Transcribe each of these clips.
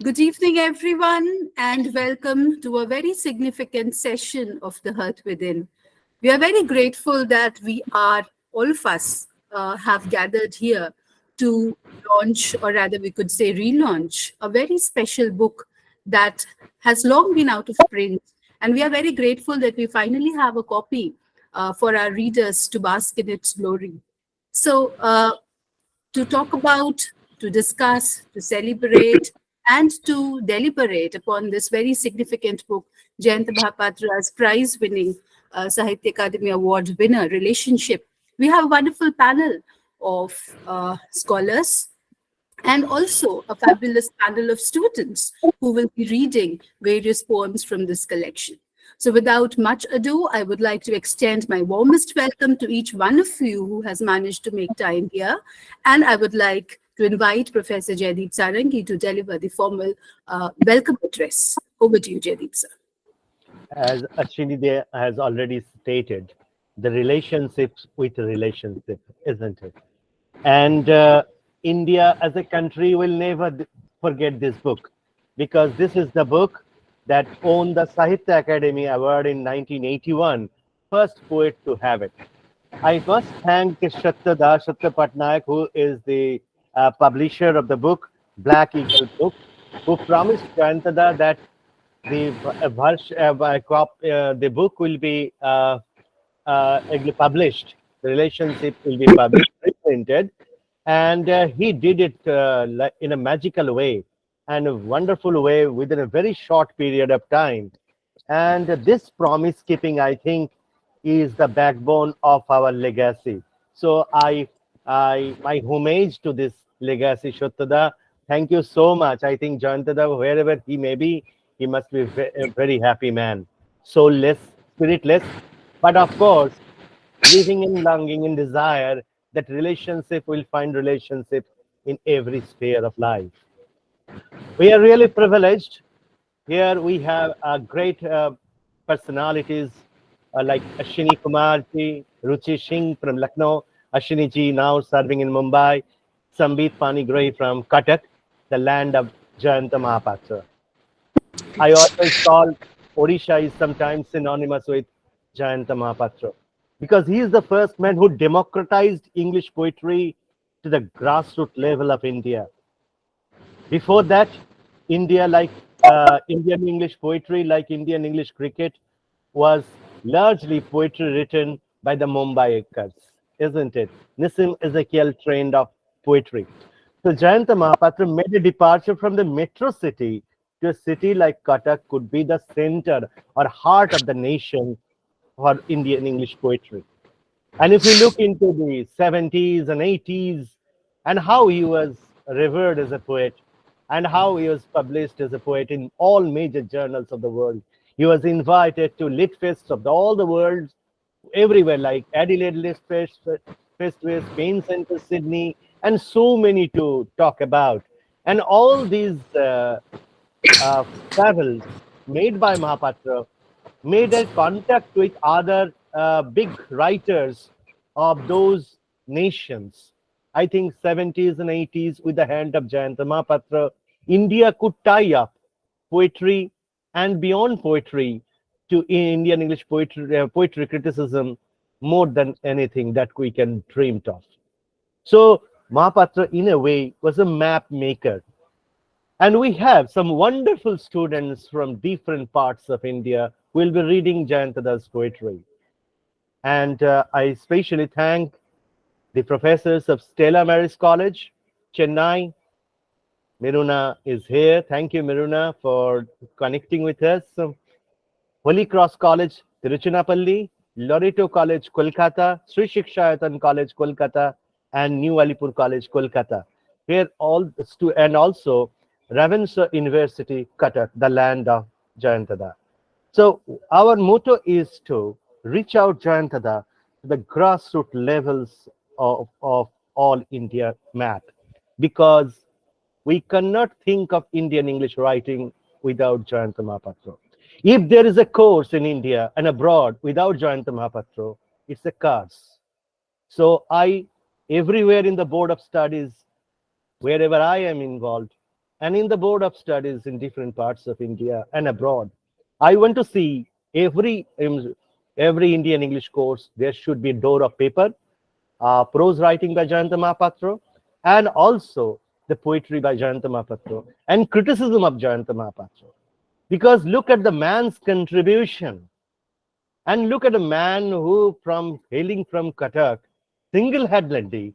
Good evening, everyone, and welcome to a very significant session of the Hearth Within. We are very grateful that all of us, have gathered here to launch, or rather, we could say relaunch, a very special book that has long been out of print. And we are very grateful that we finally have a copy for our readers to bask in its glory. So, to talk about, to discuss, to celebrate, and to deliberate upon this very significant book, Jayanta Mahapatra's prize-winning Sahitya Akademi Award winner, Relationship. We have a wonderful panel of scholars and also a fabulous panel of students who will be reading various poems from this collection. So without much ado, I would like to extend my warmest welcome to each one of you who has managed to make time here. And I would like to invite Professor Jaideep Sarangi to deliver the formal welcome address. Over to you, Jaideep, sir. As Ashwani has already stated, the relationships with relationship, isn't it? And India as a country will never forget this book, because this is the book that won the Sahitya Academy Award in 1981, first poet to have it. I must thank Satya Pattnaik, who is the publisher of the book, Black Eagle Book, who promised Jayanta that the book will be published. The relationship will be published, reprinted, and he did it in a magical way and a wonderful way within a very short period of time. And this promise keeping, I think, is the backbone of our legacy. So my homage to this legacy, Shuddha. Thank you so much. I think Jayanta, wherever he may be, he must be a very happy man, soulless, spiritless, but of course, living in longing and desire that relationship will find relationship in every sphere of life. We are really privileged. Here we have great personalities like Ashwani Kumar ji, Ruchi Singh from Lucknow, Ashwani ji now serving in Mumbai, Sambit Panigrahi from Cuttack, the land of Jayanta Mahapatra. I always call Odisha is sometimes synonymous with Jayanta Mahapatra, because he is the first man who democratized English poetry to the grassroots level of India. Before that, India, like Indian English poetry, like Indian English cricket, was largely poetry written by the Mumbaikars, isn't it? Nissim Ezekiel trained of poetry. So Jayanta Mahapatra made a departure from the metro city to a city like Cuttack could be the center or heart of the nation for Indian English poetry. And if we look into the 70s and 80s and how he was revered as a poet and how he was published as a poet in all major journals of the world, he was invited to lit fests of all the world, everywhere, like Adelaide Lit Fest, Spain Center, Sydney, and so many to talk about. And all these travels made by Mahapatra made a contact with other big writers of those nations. I think 70s and 80s, with the hand of Jayanta Mahapatra, India could tie up poetry and beyond poetry to Indian English poetry criticism more than anything that we can dream of. So Mahapatra, in a way, was a map maker. And we have some wonderful students from different parts of India who will be reading Jayantada's poetry. And I especially thank the professors of Stella Maris College, Chennai. Miruna is here. Thank you, Miruna, for connecting with us. Holy Cross College, Tiruchirappalli, Loreto College, Kolkata, Sri Shikshayatan College, Kolkata, and New Alipur College, Kolkata. Here and also Ravenshaw University, Cuttack, the land of Jayantada. So our motto is to reach out Jayantada to the grassroots levels of all India map, because we cannot think of Indian English writing without Jayanta Mahapatra. If there is a course in India and abroad without Jayanta Mahapatra, it's a curse. So everywhere in the board of studies, wherever I am involved, and in the board of studies in different parts of India and abroad. I want to see every Indian English course, there should be door of paper, prose writing by Jayanta Mahapatra, and also the poetry by Jayanta Mahapatra, and criticism of Jayanta Mahapatra. Because look at the man's contribution, and look at a man who, from hailing from Cuttack, single-handedly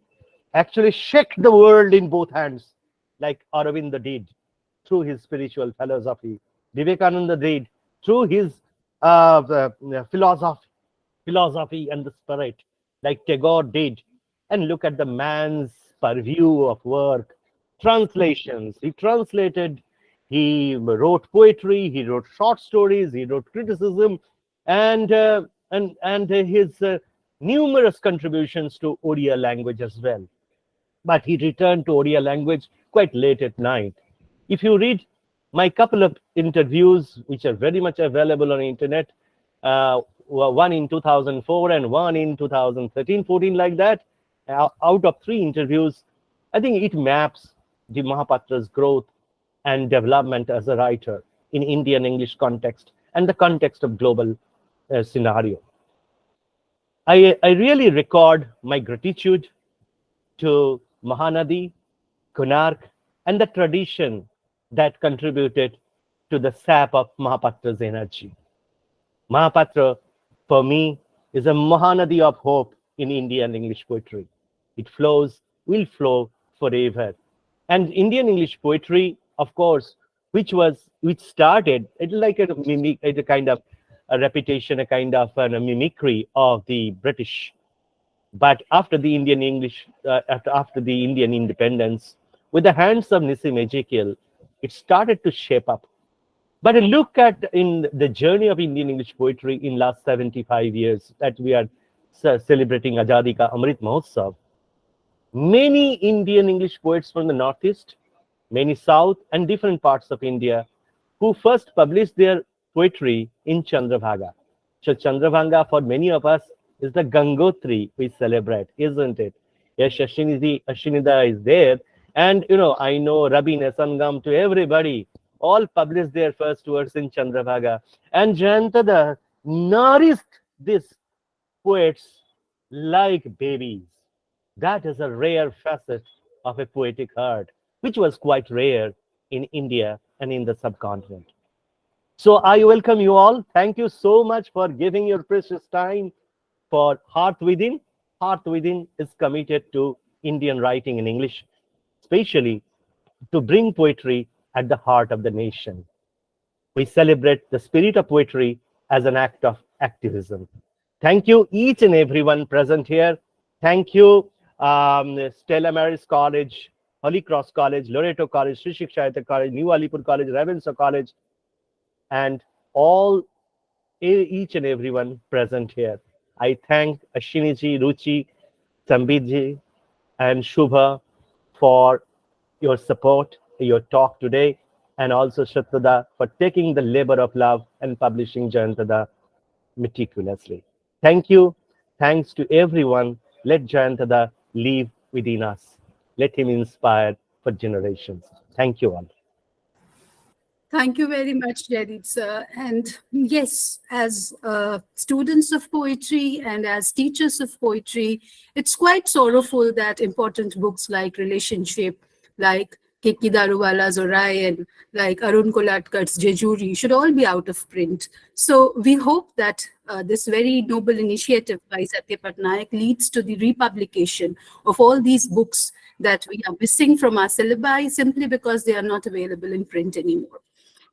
actually shook the world in both hands, like Aurobindo did through his spiritual philosophy, Vivekananda did through his philosophy and the spirit, like Tagore did. And look at the man's purview of work, translations. He translated, he wrote poetry, he wrote short stories, he wrote criticism, and his numerous contributions to Odia language as well. But he returned to Odia language quite late at night. If you read my couple of interviews, which are very much available on the internet, one in 2004 and one in 2013-14, like that, out of 3 interviews, I think it maps the Mahapatra's growth and development as a writer in Indian English context and the context of global scenario. I really record my gratitude to Mahanadi, Konark, and the tradition that contributed to the sap of Mahapatra's energy. Mahapatra, for me, is a Mahanadi of hope in Indian English poetry. It flows, will flow forever. And Indian English poetry, of course, which started, it's like a mimic, it's a kind of a reputation, a kind of a mimicry of the British. But after the Indian English, after the Indian independence, with the hands of Nissim Ezekiel, it started to shape up. But a look at in the journey of Indian English poetry in last 75 years that we are celebrating Azadi Ka Amrit Mahotsav, many Indian English poets from the Northeast, many South and different parts of India, who first published their poetry in Chandrabhaga. So Chandrabhaga for many of us is the Gangotri we celebrate, isn't it? Yes, Ashinida is there. And, I know Rabi Nesangam to everybody, all published their first words in Chandrabhaga. And Jayantada nourished these poets like babies. That is a rare facet of a poetic heart, which was quite rare in India and in the subcontinent. So I welcome you all. Thank you so much for giving your precious time for Hearth Within. Hearth Within is committed to Indian writing in English, especially to bring poetry at the heart of the nation. We celebrate the spirit of poetry as an act of activism. Thank you, each and everyone present here. Thank you, Stella Maris College, Holy Cross College, Loreto College, Sri Shikshayata College, New Alipur College, Ravenshaw College, and all each and everyone present here. I thank Ashwani, Ruchi, Sambit and Shubha for your support, your talk today, and also Shatrada for taking the labor of love and publishing Jayantada meticulously. Thank you. Thanks to everyone. Let Jayantada live within us. Let him inspire for generations. Thank you all. Thank you very much, Jaideep sir. And yes, as students of poetry and as teachers of poetry, it's quite sorrowful that important books like Relationship, like Kiki Daruwala's Orion, like Arun Kolatkar's Jejuri should all be out of print. So we hope that this very noble initiative by Satya Pattnaik leads to the republication of all these books that we are missing from our syllabi simply because they are not available in print anymore.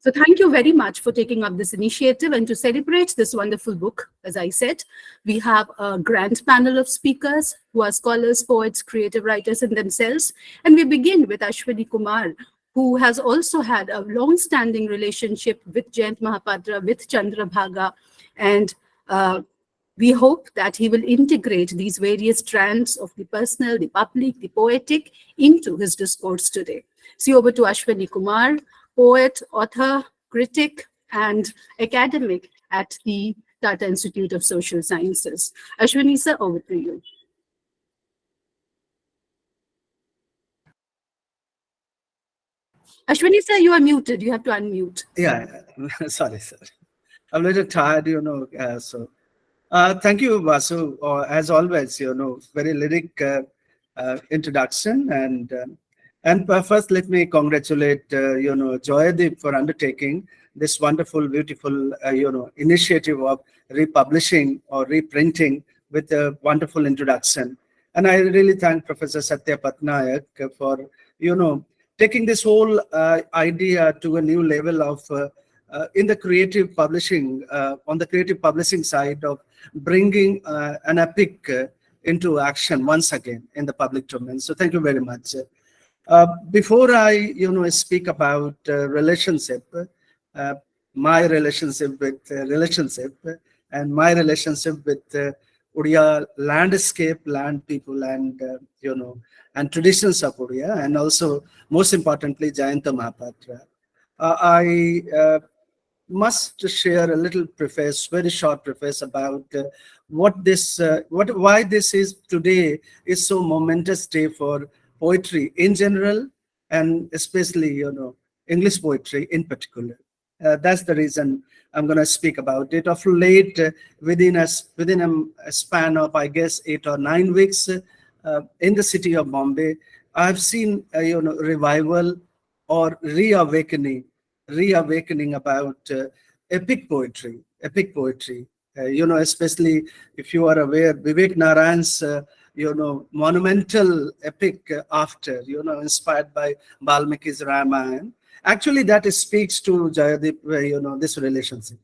So thank you very much for taking up this initiative, and to celebrate this wonderful book, as I said, we have a grand panel of speakers who are scholars, poets, creative writers in themselves. And we begin with Ashwani Kumar, who has also had a long-standing relationship with Jayanta Mahapatra, with Chandrabhaga, and we hope that he will integrate these various strands of the personal, the public, the poetic into his discourse today. So over to Ashwani Kumar, poet, author, critic, and academic at the Tata Institute of Social Sciences. Ashwani sir, over to you. Ashwani sir, you are muted. You have to unmute. Yeah, sorry, sir. I'm a little tired, thank you, Vasu. As always, very lyric introduction, and first let me congratulate Joyadeep for undertaking this wonderful, beautiful initiative of republishing or reprinting with a wonderful introduction. And I really thank Professor Satya Pattnaik for taking this whole idea to a new level of in the creative publishing, on the creative publishing side of bringing an epic into action once again in the public domain. So thank you very much. Before I, speak about relationship, uh, my relationship with and my relationship with Odia landscape, land people, and and traditions of Odia, and also most importantly, Jayanta Mahapatra. I must share a little preface, very short preface about why this is today is so momentous day for poetry in general, and especially English poetry in particular. That's the reason I'm going to speak about it. Of late, within a span of I guess 8 or 9 weeks, in the city of Bombay, I've seen revival or reawakening about epic poetry. Especially if you are aware, Vivek Narayan's, monumental epic After, inspired by Valmiki's Ramayana. Actually, that speaks to Jayadeep, this relationship,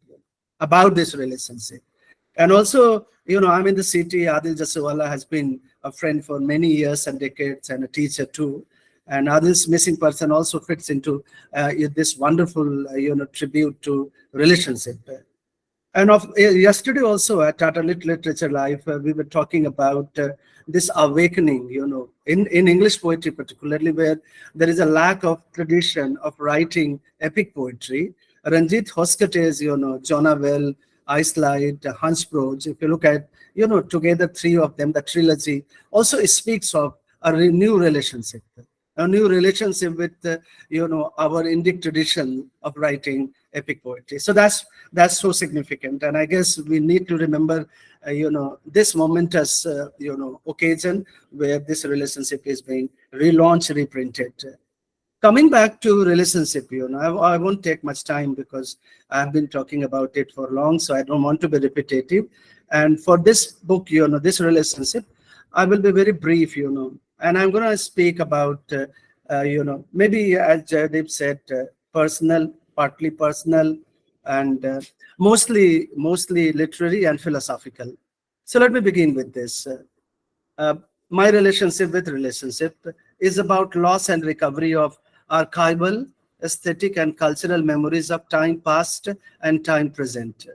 about this relationship. And also, I'm in the city. Adil Jaswala has been a friend for many years and decades and a teacher too. And Adil's missing person also fits into this wonderful, tribute to relationship. And yesterday also at Tata Literature Live, we were talking about this awakening, in English poetry particularly, where there is a lack of tradition of writing epic poetry. Ranjit Hoskate's, Jonaville, Iceland, Hans Broge, if you look at, together three of them, the trilogy, also speaks of new relationship. A new relationship with our Indic tradition of writing epic poetry. So that's so significant, and I guess we need to remember this momentous occasion where this relationship is being relaunched, reprinted. Coming back to relationship, I won't take much time because I've been talking about it for long, so I don't want to be repetitive. And for this book, this relationship, I will be very brief, and I'm going to speak about, maybe as Jaydeep said, personal, partly personal, and mostly literary and philosophical. So let me begin with this. Uh, my relationship with relationship is about loss and recovery of archival, aesthetic, and cultural memories of time past and time present.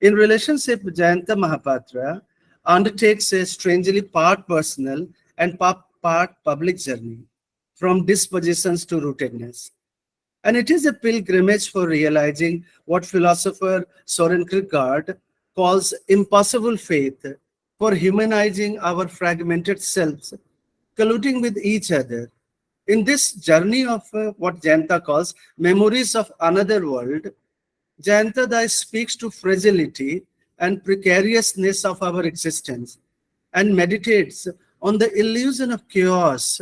In relationship, Jayanta Mahapatra undertakes a strangely part personal and part public journey from dispositions to rootedness. And it is a pilgrimage for realizing what philosopher Soren Kierkegaard calls impossible faith, for humanizing our fragmented selves, colluding with each other. In this journey of what Jayanta calls memories of another world, Jayanta speaks to fragility and precariousness of our existence and meditates on the illusion of chaos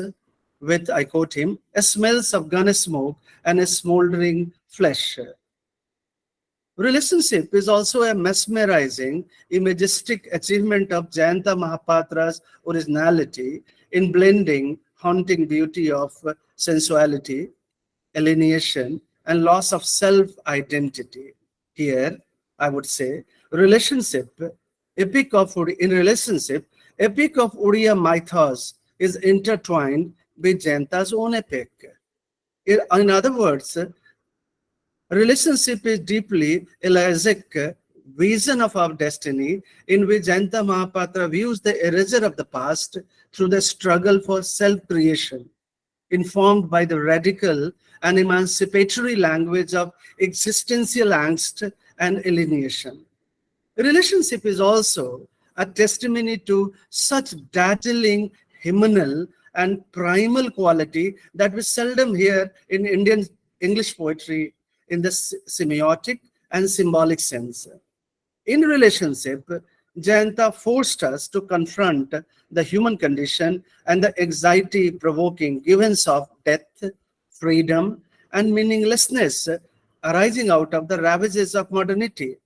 with, I quote him, a smells of gun smoke and a smoldering flesh. Relationship is also a mesmerizing, imagistic achievement of Jayanta Mahapatra's originality in blending haunting beauty of sensuality, alienation, and loss of self-identity. Here, I would say, in relationship, epic of Odia mythos is intertwined with Jayanta's own epic. In other words, relationship is deeply elegiac vision of our destiny, in which Jayanta Mahapatra views the erasure of the past through the struggle for self-creation, informed by the radical and emancipatory language of existential angst and alienation. Relationship is also a testimony to such dazzling hymnal and primal quality that we seldom hear in Indian English poetry in the semiotic and symbolic sense. In relationship, Jayanta forced us to confront the human condition and the anxiety-provoking events of death, freedom, and meaninglessness arising out of the ravages of modernity.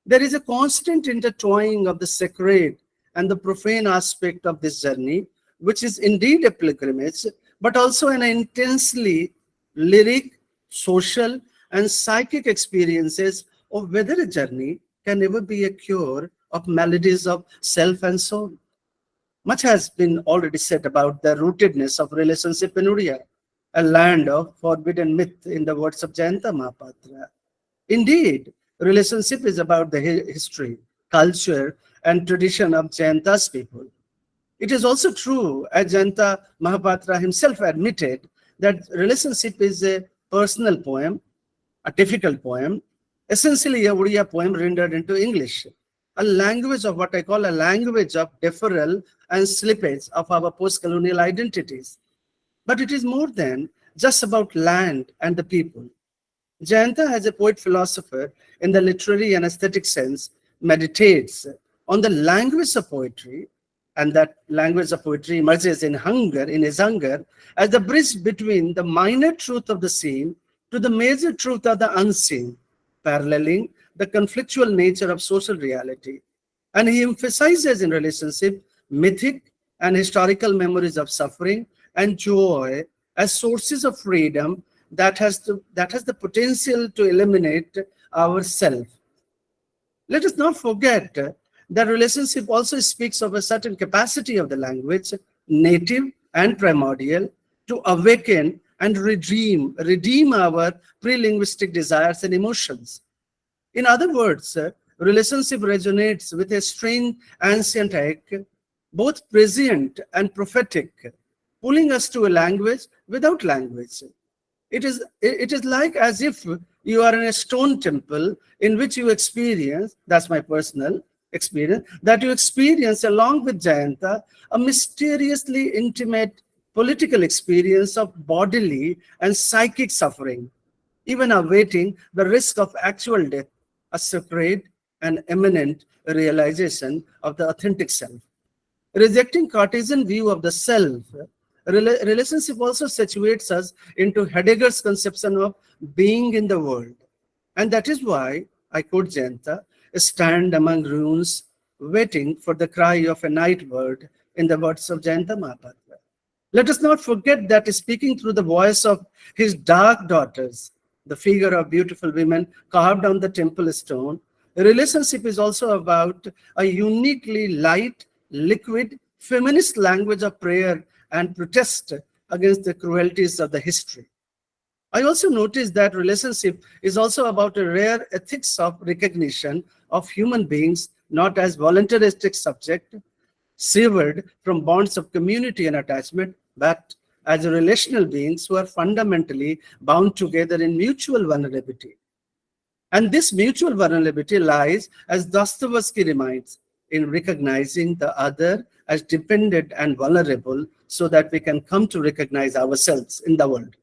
There is a constant intertwining of the sacred and the profane aspect of this journey, which is indeed a pilgrimage, but also an intensely lyric, social, and psychic experiences of whether a journey can ever be a cure of maladies of self and soul. Much has been already said about the rootedness of relationship in Oriya, a land of forbidden myth, in the words of Jayanta Mahapatra. Indeed, relationship is about the history, culture, and tradition of Jayanta's people. It is also true, as Jayanta Mahapatra himself admitted, that relationship is a personal poem, a difficult poem, essentially a Oriya poem rendered into English, a language of what I call a language of deferral and slippage of our post-colonial identities. But it is more than just about land and the people. Jayanta, as a poet-philosopher in the literary and aesthetic sense, meditates on the language of poetry, and that language of poetry emerges in his hunger, as the bridge between the minor truth of the seen to the major truth of the unseen, paralleling the conflictual nature of social reality. And he emphasizes in relationship mythic and historical memories of suffering and joy as sources of freedom that has the potential to eliminate ourself. Let us not forget that relationship also speaks of a certain capacity of the language, native and primordial, to awaken and redeem our pre-linguistic desires and emotions. In other words, relationship resonates with a strange ancient ache, both prescient and prophetic, pulling us to a language without language. It is like as if you are in a stone temple in which you experience, that's my personal experience, that you experience along with Jayanta, a mysteriously intimate political experience of bodily and psychic suffering, even awaiting the risk of actual death, a sacred and imminent realization of the authentic self. Rejecting Cartesian view of the self, relationship also situates us into Heidegger's conception of being in the world. And that is why, I quote Jayanta, stand among ruins, waiting for the cry of a night bird, in the words of Jayanta Mahapatra. Let us not forget that speaking through the voice of his dark daughters, the figure of beautiful women carved on the temple stone, relationship is also about a uniquely light, liquid, feminist language of prayer and protest against the cruelties of the history. I also noticed that relationship is also about a rare ethics of recognition of human beings not as voluntaristic subject, severed from bonds of community and attachment, but as relational beings who are fundamentally bound together in mutual vulnerability. And this mutual vulnerability lies, as Dostoevsky reminds, in recognizing the other as dependent and vulnerable so that we can come to recognize ourselves in the world.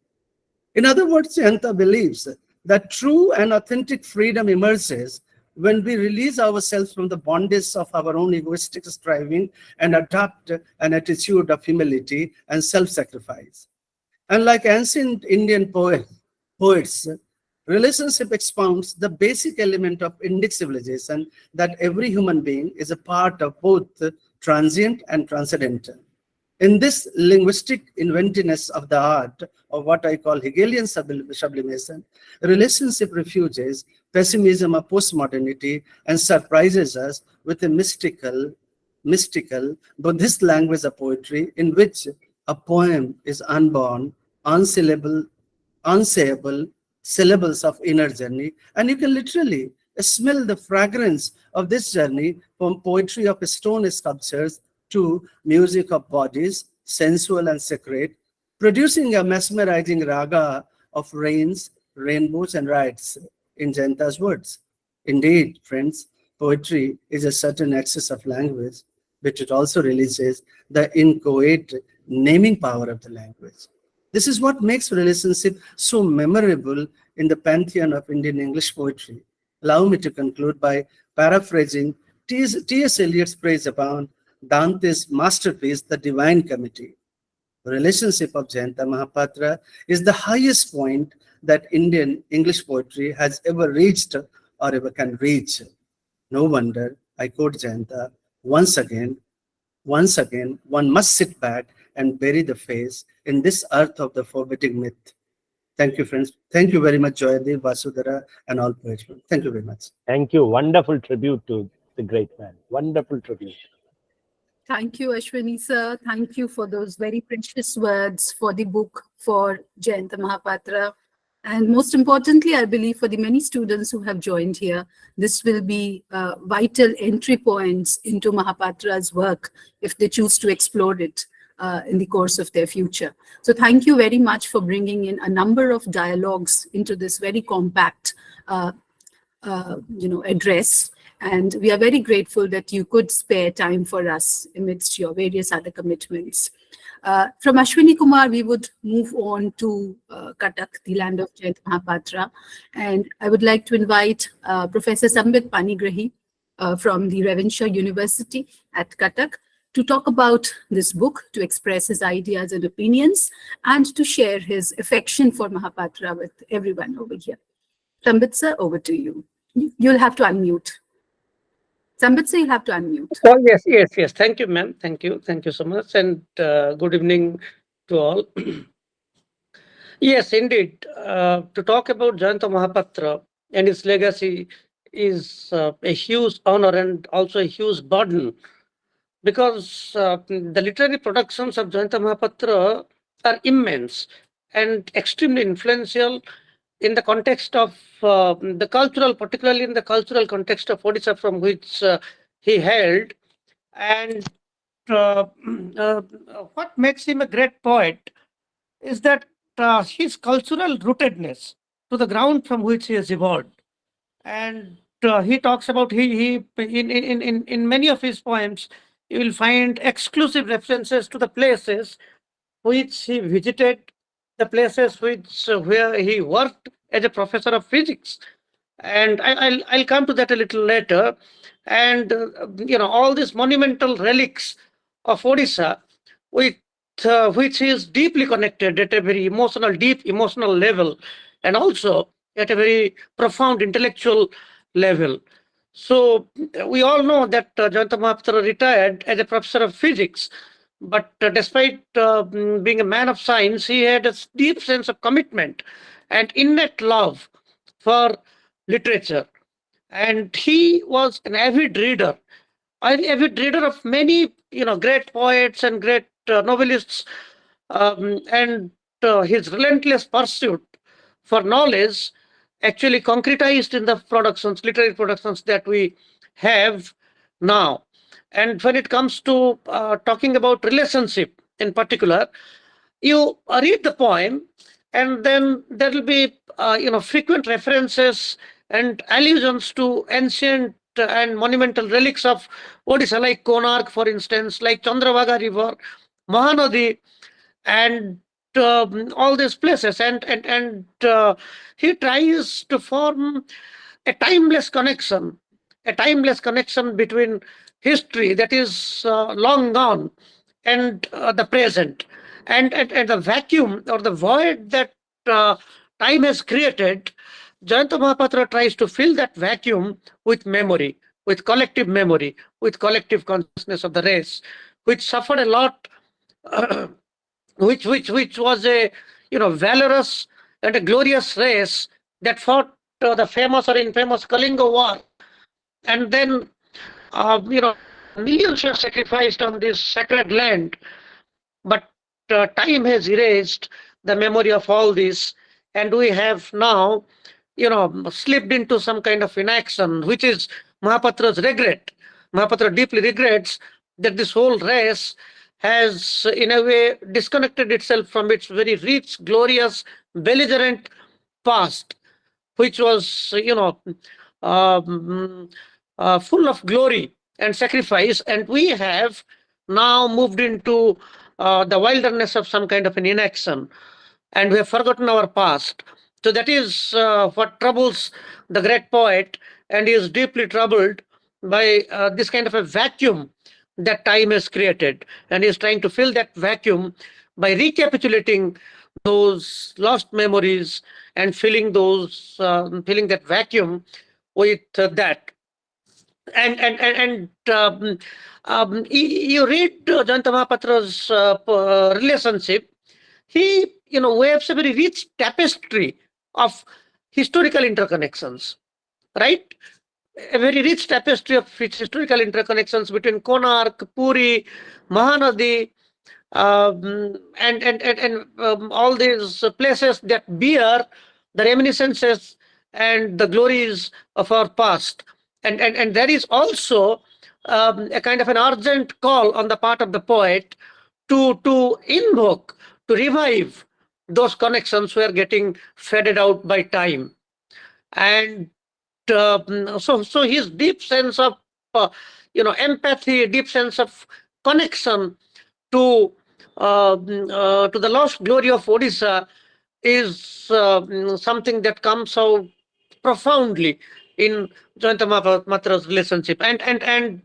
In other words, Jayanta believes that true and authentic freedom emerges when we release ourselves from the bondage of our own egoistic striving and adopt an attitude of humility and self-sacrifice. And like ancient Indian poets, relationship expounds the basic element of Indic civilization, that every human being is a part of both transient and transcendental. In this linguistic inventiveness of the art of what I call Hegelian sublimation, relationship refuses pessimism of postmodernity and surprises us with a mystical Buddhist language of poetry in which a poem is unborn, unsayable syllables of inner journey, and you can literally smell the fragrance of this journey from poetry of stone sculptures to music of bodies, sensual and sacred, producing a mesmerizing raga of rains, rainbows, and riots, in Jayanta's words. Indeed, friends, poetry is a certain access of language, but it also releases the inchoate naming power of the language. This is what makes relationship so memorable in the pantheon of Indian English poetry. Allow me to conclude by paraphrasing T.S. Eliot's praise upon Dante's masterpiece, The Divine Comedy. The relationship of Jayanta Mahapatra is the highest point that Indian English poetry has ever reached or ever can reach. No wonder, I quote Jayanta, once again, one must sit back and bury the face in this earth of the forbidding myth. Thank you, friends. Thank you very much, Joyadev, Vasudhara, and all poetry. Thank you very much. Thank you. Wonderful tribute to the great man. Wonderful tribute. Thank you, Ashwani sir. Thank you for those very precious words for the book for Jayanta Mahapatra. And most importantly, I believe for the many students who have joined here, this will be vital entry points into Mahapatra's work if they choose to explore it in the course of their future. So thank you very much for bringing in a number of dialogues into this very compact address. And we are very grateful that you could spare time for us amidst your various other commitments. From Ashwani Kumar, we would move on to Cuttack, the land of Jayanta Mahapatra. And I would like to invite Professor Sambit Panigrahi from the Ravenshaw University at Cuttack to talk about this book, to express his ideas and opinions, and to share his affection for Mahapatra with everyone over here. Sambit sir, over to you. You'll have to unmute. Sambit sir, you'll have to unmute. Oh, yes. Thank you, ma'am. Thank you so much. And good evening to all. Yes, indeed. To talk about Jayanta Mahapatra and his legacy is a huge honor and also a huge burden, because the literary productions of Jayanta Mahapatra are immense and extremely influential in the context of particularly in the cultural context of Odisha from which he hailed. And what makes him a great poet is that his cultural rootedness to the ground from which he has evolved. And he talks about in many of his poems, you will find exclusive references to the places which he visited, the places where he worked as a professor of physics. And I'll come to that a little later. And all these monumental relics of Odisha, with which is deeply connected at a very deep emotional level, and also at a very profound intellectual level. So we all know that Jayanta Mahapatra retired as a professor of physics, but despite being a man of science, he had a deep sense of commitment and innate love for literature. And he was an avid reader of many, great poets and great novelists, and his relentless pursuit for knowledge actually concretized in the literary productions that we have now. And when it comes to talking about relationship in particular, you read the poem, and then there will be frequent references and allusions to ancient and monumental relics of Odisha, like Konark, for instance, like Chandrabhaga River, Mahanadi, and all these places. And he tries to form a timeless connection between history that is long gone and the present, and the vacuum or the void that time has created. Jayanta Mahapatra tries to fill that vacuum with memory, with collective consciousness of the race, which suffered a lot, which was a valorous and a glorious race that fought the famous or infamous Kalinga War, and then millions were sacrificed on this sacred land. But time has erased the memory of all this, and we have now slipped into some kind of inaction, which is Mahapatra's regret. Mahapatra deeply regrets that this whole race has in a way disconnected itself from its very rich, glorious, belligerent past, which was full of glory and sacrifice. And we have now moved into the wilderness of some kind of an inaction, and we have forgotten our past. So that is what troubles the great poet, and he is deeply troubled by this kind of a vacuum that time has created, and he is trying to fill that vacuum by recapitulating those lost memories and filling that vacuum with that. You read Jayanta Mahapatra's relationship. He, waves a very rich tapestry of historical interconnections, right? A very rich tapestry of historical interconnections between Konark, Puri, Mahanadi, and all these places that bear the reminiscences and the glories of our past. And there is also a kind of an urgent call on the part of the poet to invoke, to revive those connections who are getting faded out by time. And so his deep sense of empathy, deep sense of connection to to the lost glory of Odisha is something that comes out profoundly in Jayanta Mahapatra's relationship, and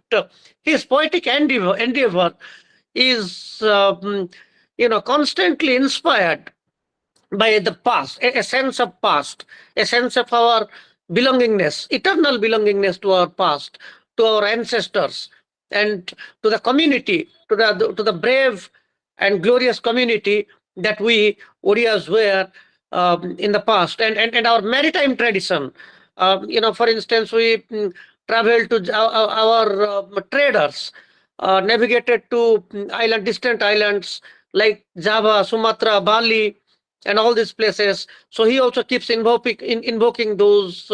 his poetic endeavor is constantly inspired by the past, a sense of past, a sense of our belongingness, eternal belongingness to our past, to our ancestors, and to the community, to the brave and glorious community that we Odias were in the past, and our maritime tradition. For instance, we traveled to our traders, navigated to distant islands like Java, Sumatra, Bali, and all these places. So he also keeps invoking those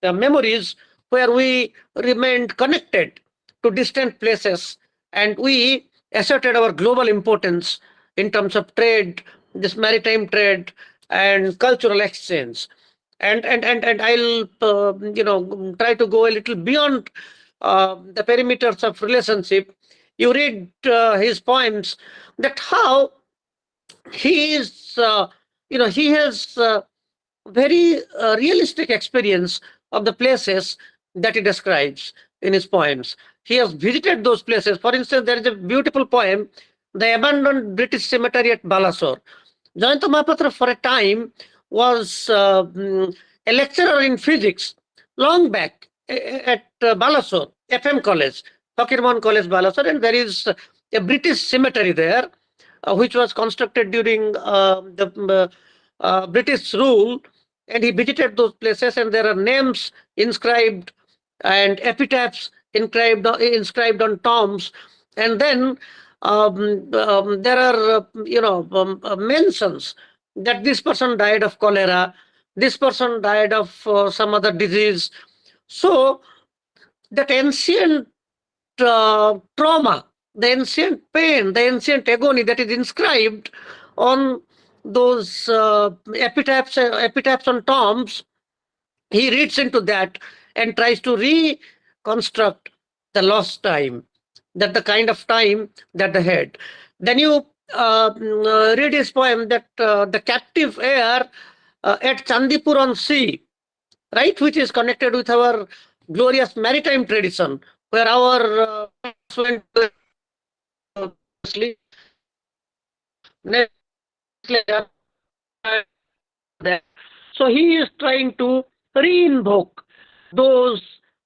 memories where we remained connected to distant places, and we asserted our global importance in terms of trade, this maritime trade and cultural exchange. And I'll try to go a little beyond the perimeters of relationship. You read his poems, that how he is he has very realistic experience of the places that he describes in his poems. He has visited those places. For instance, there is a beautiful poem, The Abandoned British Cemetery at Balasore. Jayanta Mahapatra for a time was a lecturer in physics long back at Balasore, FM College, Fakirman College, Balasore, and there is a British cemetery there, which was constructed during the British rule, and he visited those places, and there are names inscribed and epitaphs inscribed on tombs, and then there are mentions that this person died of cholera, this person died of some other disease. So that ancient trauma, the ancient pain, the ancient agony that is inscribed on those epitaphs on tombs, he reads into that and tries to reconstruct the lost time, that the kind of time that they had. Then you read his poem, that the captive air at Chandipur on sea, right, which is connected with our glorious maritime tradition, where our went sleep. So he is trying to re-invoke those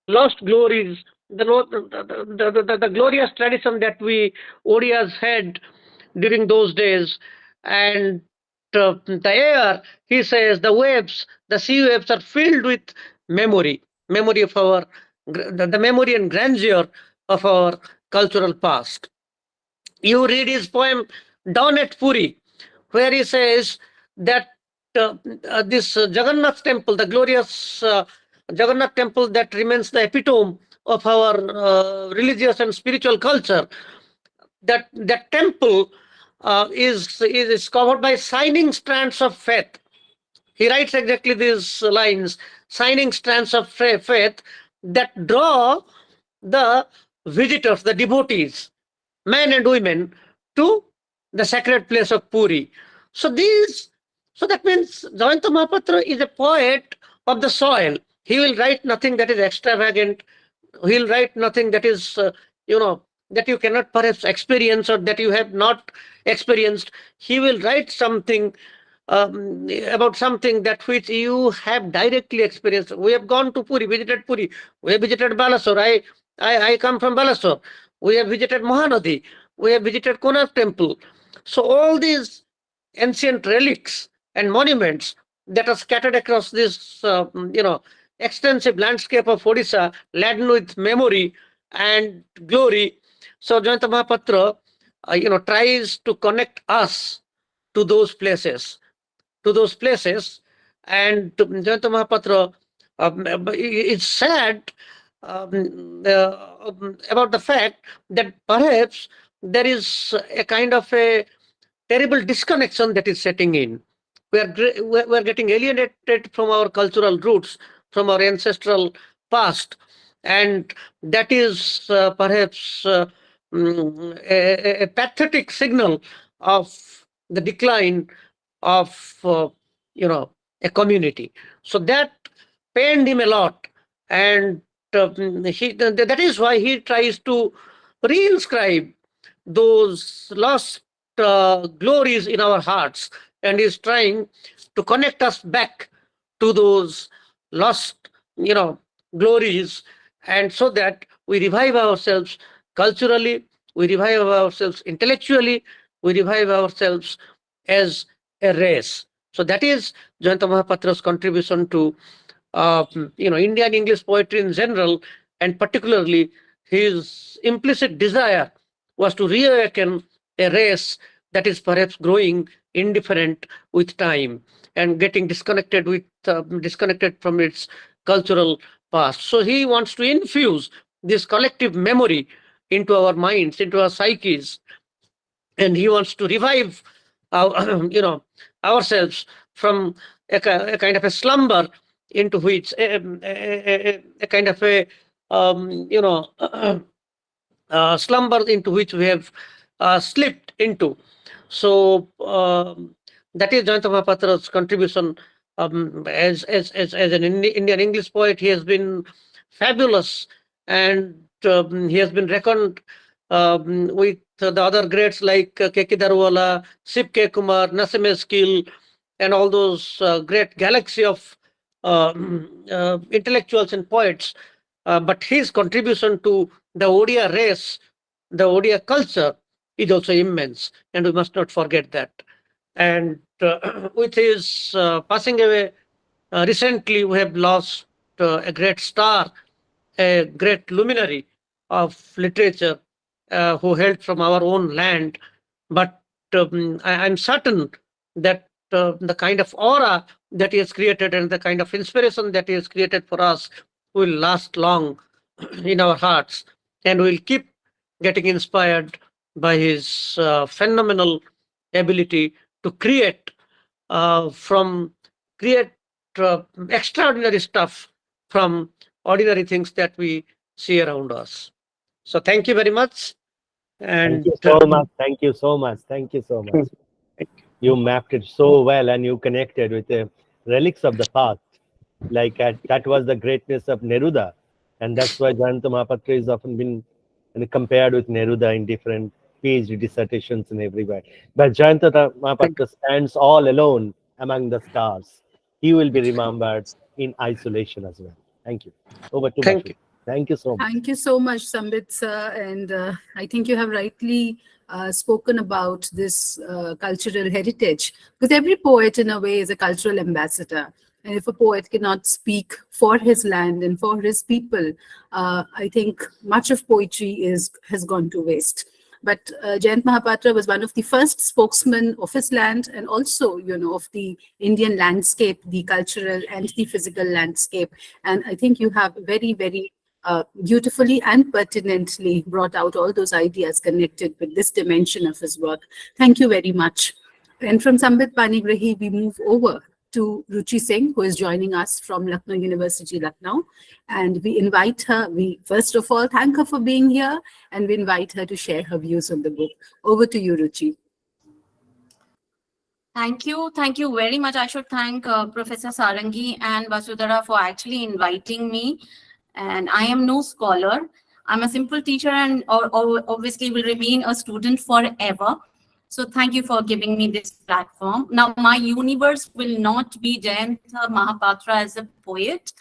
lost glories, the glorious tradition that we Odias had during those days. And the air, he says, the sea waves are filled with memory of our, the memory and grandeur of our cultural past. You read his poem Dawn at Puri, where he says that this Jagannath temple, the glorious Jagannath temple that remains the epitome of our religious and spiritual culture, that temple is covered by shining strands of faith. He writes exactly these lines: shining strands of faith that draw the visitors, the devotees, men and women, to the sacred place of Puri. So that means Jayanta Mahapatra is a poet of the soil. He will write nothing that is extravagant. He'll write nothing that is, that you cannot perhaps experience or that you have not experienced. He will write something about something that which you have directly experienced. We have gone to Puri, visited Puri. We have visited Balasore. I come from Balasore. We have visited Mahanadi. We have visited Konark Temple. So all these ancient relics and monuments that are scattered across this, extensive landscape of Odisha, laden with memory and glory. So Jayanta Mahapatra, tries to connect us to those places, and Jayanta Mahapatra is sad about the fact that perhaps there is a kind of a terrible disconnection that is setting in. We are getting alienated from our cultural roots, from our ancestral past, and that is perhaps a pathetic signal of the decline of a community. So that pained him a lot, and that is why he tries to reinscribe those lost glories in our hearts, and is trying to connect us back to those lost glories, and so that we revive ourselves culturally, we revive ourselves intellectually, we revive ourselves as a race. So that is Jayanta Mahapatra's contribution to Indian English poetry in general, and particularly his implicit desire was to reawaken a race that is perhaps growing indifferent with time and getting disconnected from its cultural past. So he wants to infuse this collective memory into our minds, into our psyches, and he wants to revive our, ourselves from a kind of a slumber into which a kind of a slumber into which we have slipped into. So that is Jayanta Mahapatra's contribution as an Indian English poet. He has been fabulous, and he has been reckoned with the other greats like K.K. Darwala, Sip K. Kumar, Nasim Eskil, and all those great galaxy of intellectuals and poets. But his contribution to the Odia race, the Odia culture, is also immense, and we must not forget that. And with his passing away recently, we have lost a great star, a great luminary of literature who hailed from our own land. But I'm certain that the kind of aura that he has created and the kind of inspiration that he has created for us will last long in our hearts, and we'll keep getting inspired by his phenomenal ability to from create extraordinary stuff from ordinary things that we see around us. So thank you very much. Thank And you so much. Thank you so much. Thank you so much. You mapped it so well, and you connected with the relics of the past. Like that was the greatness of Neruda, and that's why Jayanta Mahapatra is often been compared with Neruda in different PhD dissertations and everywhere. But Jayanta Mahapatra stands all alone among the stars. He will be remembered in isolation as well. Thank you. Over to Thank Bashu. you. Thank you so much. Thank you so much, Sambit sir. And I think you have rightly spoken about this cultural heritage, because every poet, in a way, is a cultural ambassador. And if a poet cannot speak for his land and for his people, I think much of poetry has gone to waste. But Jayant Mahapatra was one of the first spokesmen of his land, and also, of the Indian landscape, the cultural and the physical landscape. And I think you have very, very beautifully and pertinently brought out all those ideas connected with this dimension of his work. Thank you very much. And from Sambit Panigrahi, we move over to Ruchi Singh, who is joining us from Lucknow University, Lucknow. And we invite her, we first of all thank her for being here, and we invite her to share her views on the book. Over to you, Ruchi. Thank you very much. I should thank Professor Sarangi and Vasudhara for actually inviting me. And I am no scholar. I'm a simple teacher and obviously will remain a student forever. So thank you for giving me this platform. Now, my universe will not be Jayanta Mahapatra as a poet.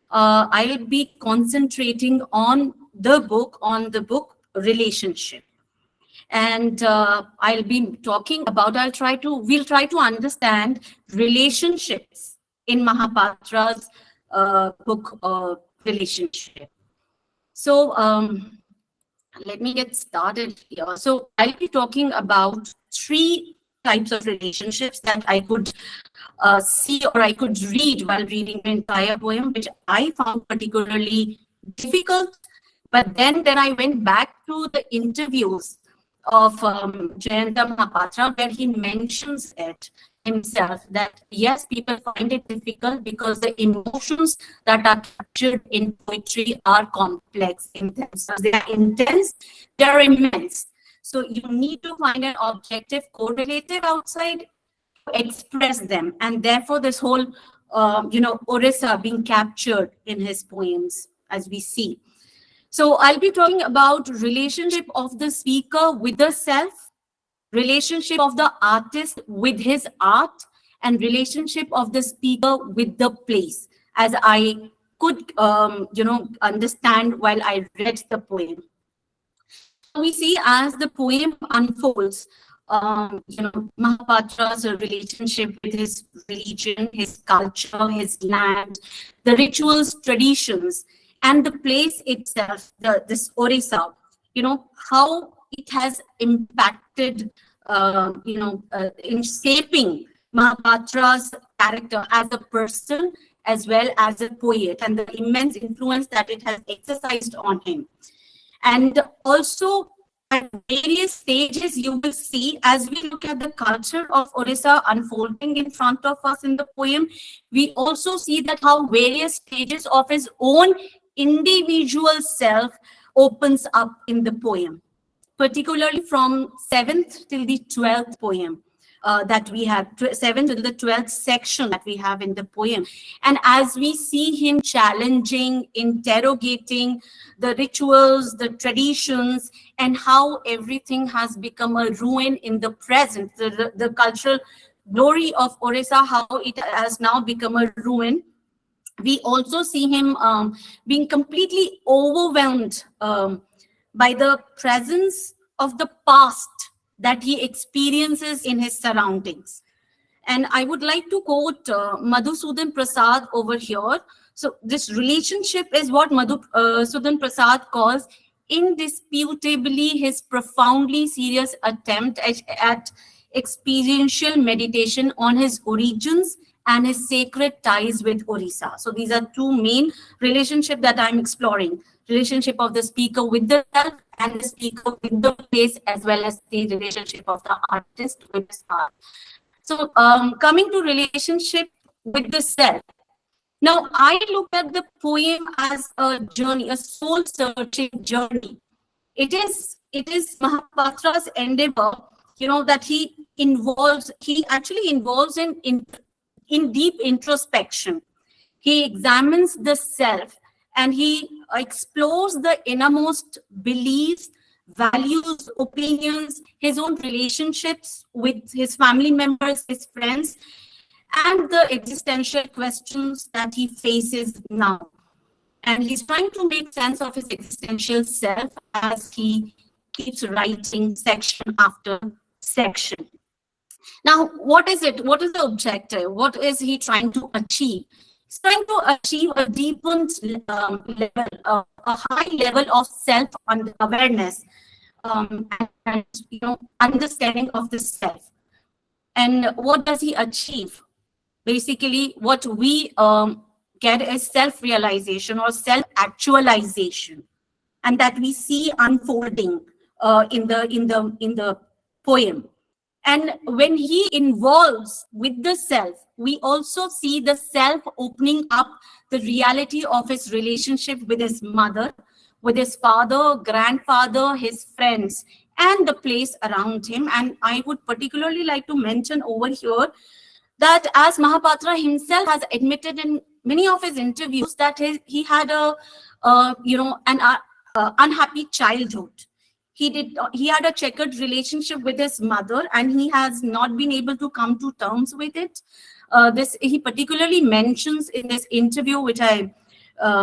I'll be concentrating on the book Relationship. And I'll be talking about, we'll try to understand relationships in Mahapatra's book, Relationship. So let me get started here. So I'll be talking about 3 types of relationships that I could see or I could read while reading the entire poem, which I found particularly difficult. But then I went back to the interviews of Jayanta Mahapatra, where he mentions it himself, that yes, people find it difficult because the emotions that are captured in poetry are complex in themselves. They are intense, they are immense. So you need to find an objective correlative outside to express them. And therefore this whole, Orissa being captured in his poems, as we see. So I'll be talking about relationship of the speaker with the self, relationship of the artist with his art, and relationship of the speaker with the place, as I could, understand while I read the poem. So we see as the poem unfolds, Mahapatra's relationship with his religion, his culture, his land, the rituals, traditions, and the place itself, this Orissa, how it has impacted, in shaping Mahapatra's character as a person as well as a poet, and the immense influence that it has exercised on him. And also at various stages, you will see, as we look at the culture of Orissa unfolding in front of us in the poem, we also see that how various stages of his own individual self opens up in the poem, particularly from 7th till the 12th poem that we have, 7th till the 12th section that we have in the poem. And as we see him challenging, interrogating the rituals, the traditions, and how everything has become a ruin in the present, the cultural glory of Orissa, how it has now become a ruin. We also see him being completely overwhelmed by the presence of the past that he experiences in his surroundings. And I would like to quote Madhusudan Prasad over here. So this relationship is what Madhusudan Prasad calls indisputably his profoundly serious attempt at experiential meditation on his origins and his sacred ties with Orissa. So these are 2 main relationships that I'm exploring. Relationship of the speaker with the self and the speaker with the place, as well as the relationship of the artist with his art. So coming to relationship with the self. Now, I look at the poem as a journey, a soul-searching journey. It is Mahapatra's endeavor, that he actually involves in deep introspection. He examines the self and he explores the innermost beliefs, values, opinions, his own relationships with his family members, his friends, and the existential questions that he faces now. And he's trying to make sense of his existential self as he keeps writing section after section. Now, what is it? What is the objective? What is he trying to achieve? He's trying to achieve a deepened level, a high level of self-awareness and understanding of the self. And what does he achieve? Basically, what we get is self-realization or self-actualization, and that we see unfolding in the poem. And when he involves with the self, we also see the self opening up the reality of his relationship with his mother, with his father, grandfather, his friends, and the place around him. And I would particularly like to mention over here that, as Mahapatra himself has admitted in many of his interviews, that he had an unhappy childhood. He had a checkered relationship with his mother, and he has not been able to come to terms with it. This he particularly mentions in this interview, which I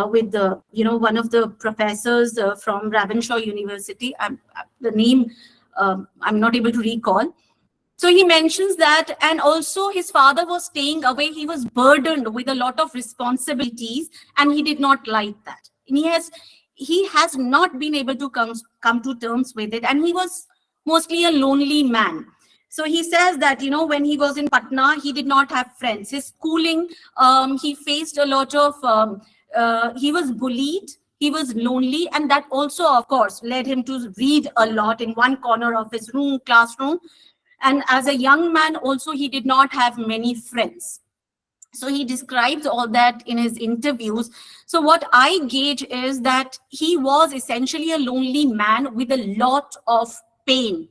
with the one of the professors from Ravenshaw University. The name I'm not able to recall. So he mentions that, and also his father was staying away. He was burdened with a lot of responsibilities, and he did not like that. And he has not been able to come to terms with it, and he was mostly a lonely man. So he says that, when he was in Patna, he did not have friends. His schooling, he faced a lot of, he was bullied, he was lonely, and that also, of course, led him to read a lot in one corner of his classroom. And as a young man, also, he did not have many friends. So he describes all that in his interviews. So what I gauge is that he was essentially a lonely man with a lot of pain.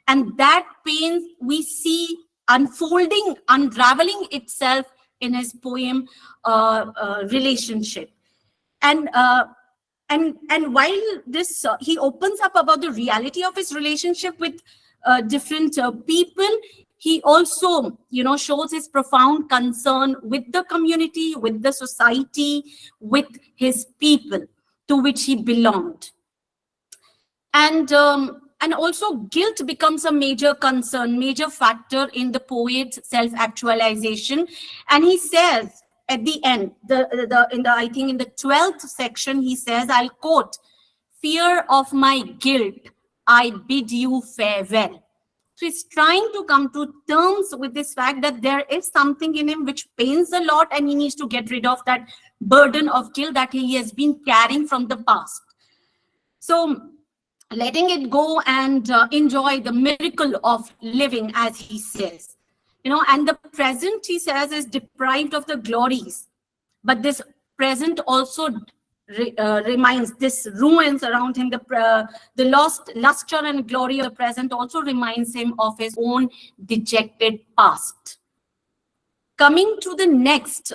And that pain we see unfolding, unraveling itself in his poem, Relationship. And while this, he opens up about the reality of his relationship with different people, he also, shows his profound concern with the community, with the society, with his people to which he belonged. And also guilt becomes a major concern, major factor in the poet's self-actualization. And he says at the end, I think in the 12th section, he says, I'll quote, "Fear of my guilt, I bid you farewell." So he's trying to come to terms with this fact that there is something in him which pains a lot, and he needs to get rid of that burden of guilt that he has been carrying from the past. So letting it go and enjoy the miracle of living, as he says. And the present, he says, is deprived of the glories. But this present also reminds, this ruins around him, the lost luster and glory of the present also reminds him of his own dejected past. Coming to the next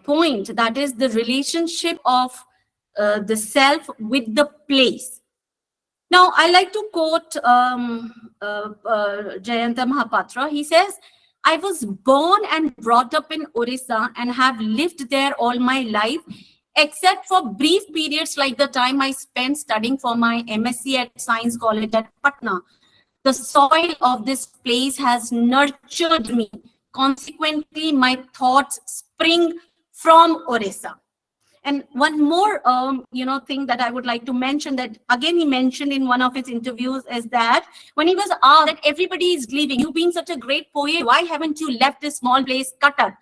point, that is the relationship of the self with the place. Now, I like to quote Jayanta Mahapatra. He says, "I was born and brought up in Orissa and have lived there all my life, except for brief periods like the time I spent studying for my MSc at Science College at Patna. The soil of this place has nurtured me. Consequently, my thoughts spring from Orissa." And one more, thing that I would like to mention, that again he mentioned in one of his interviews, is that when he was asked that everybody is leaving, you being such a great poet, why haven't you left this small place, Cuttack?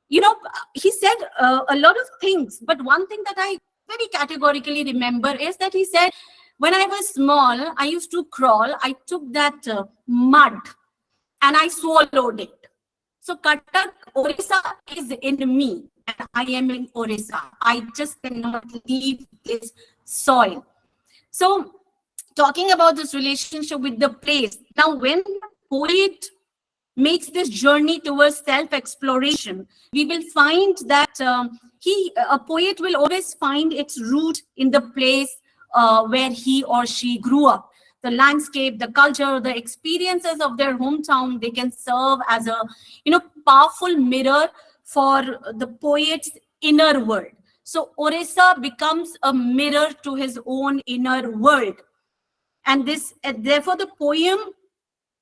He said a lot of things, but one thing that I very categorically remember is that he said, when I was small, I used to crawl, I took that mud and I swallowed it. So Cuttack, Orissa is in me, and I am in Orissa. I just cannot leave this soil. So talking about this relationship with the place, now when the poet makes this journey towards self-exploration, we will find that a poet will always find its root in the place where he or she grew up. The landscape, the culture, the experiences of their hometown, they can serve as a powerful mirror for the poet's inner world. So Orissa becomes a mirror to his own inner world. And therefore the poem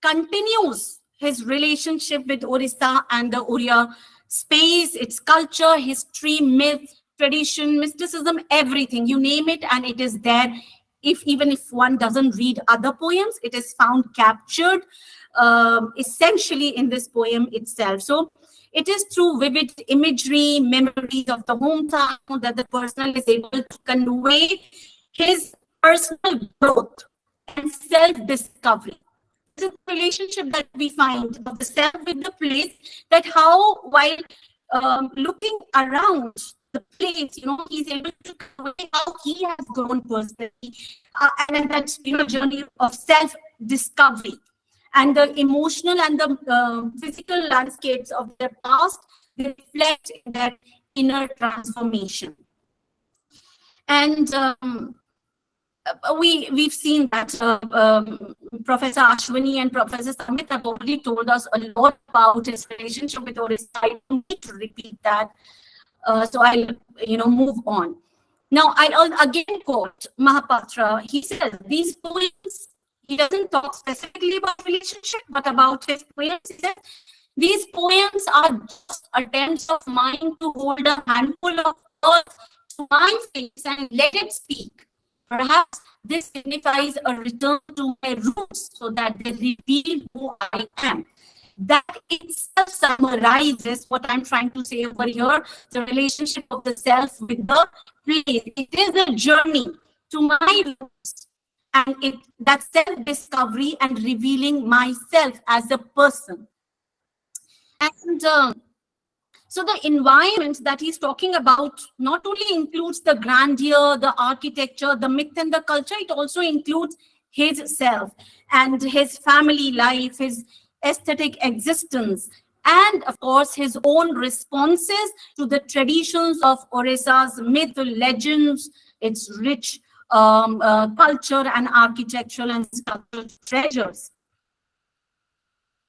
continues his relationship with Orissa and the Oriya space, its culture, history, myth, tradition, mysticism, everything, you name it, and it is there. Even if one doesn't read other poems, it is found captured essentially in this poem itself. So it is through vivid imagery, memories of the hometown, that the person is able to convey his personal growth and self-discovery. This is the relationship that we find of the self with the place, that how while looking around the the place, he's able to convey how he has grown personally, and that, journey of self-discovery, and the emotional and the physical landscapes of their past, they reflect in their inner transformation. And we've seen that Professor Ashwani and Professor Sambit have already told us a lot about his relationship with Orissa. I don't need to repeat that. So I'll move on. Now I'll again quote Mahapatra. He says these poems, he doesn't talk specifically about relationship, but about his poems. He says these poems are just attempts of mine to hold a handful of earth to my face and let it speak. Perhaps this signifies a return to my roots so that they reveal who I am. That itself summarizes what I'm trying to say over here, the relationship of the self with the place. It is a journey to my roots, and that self-discovery and revealing myself as a person. And so the environment that he's talking about not only includes the grandeur, the architecture, the myth and the culture, it also includes his self and his family life, his aesthetic existence, and of course his own responses to the traditions of Orissa's myth, legends, its rich culture and architectural and sculptural treasures.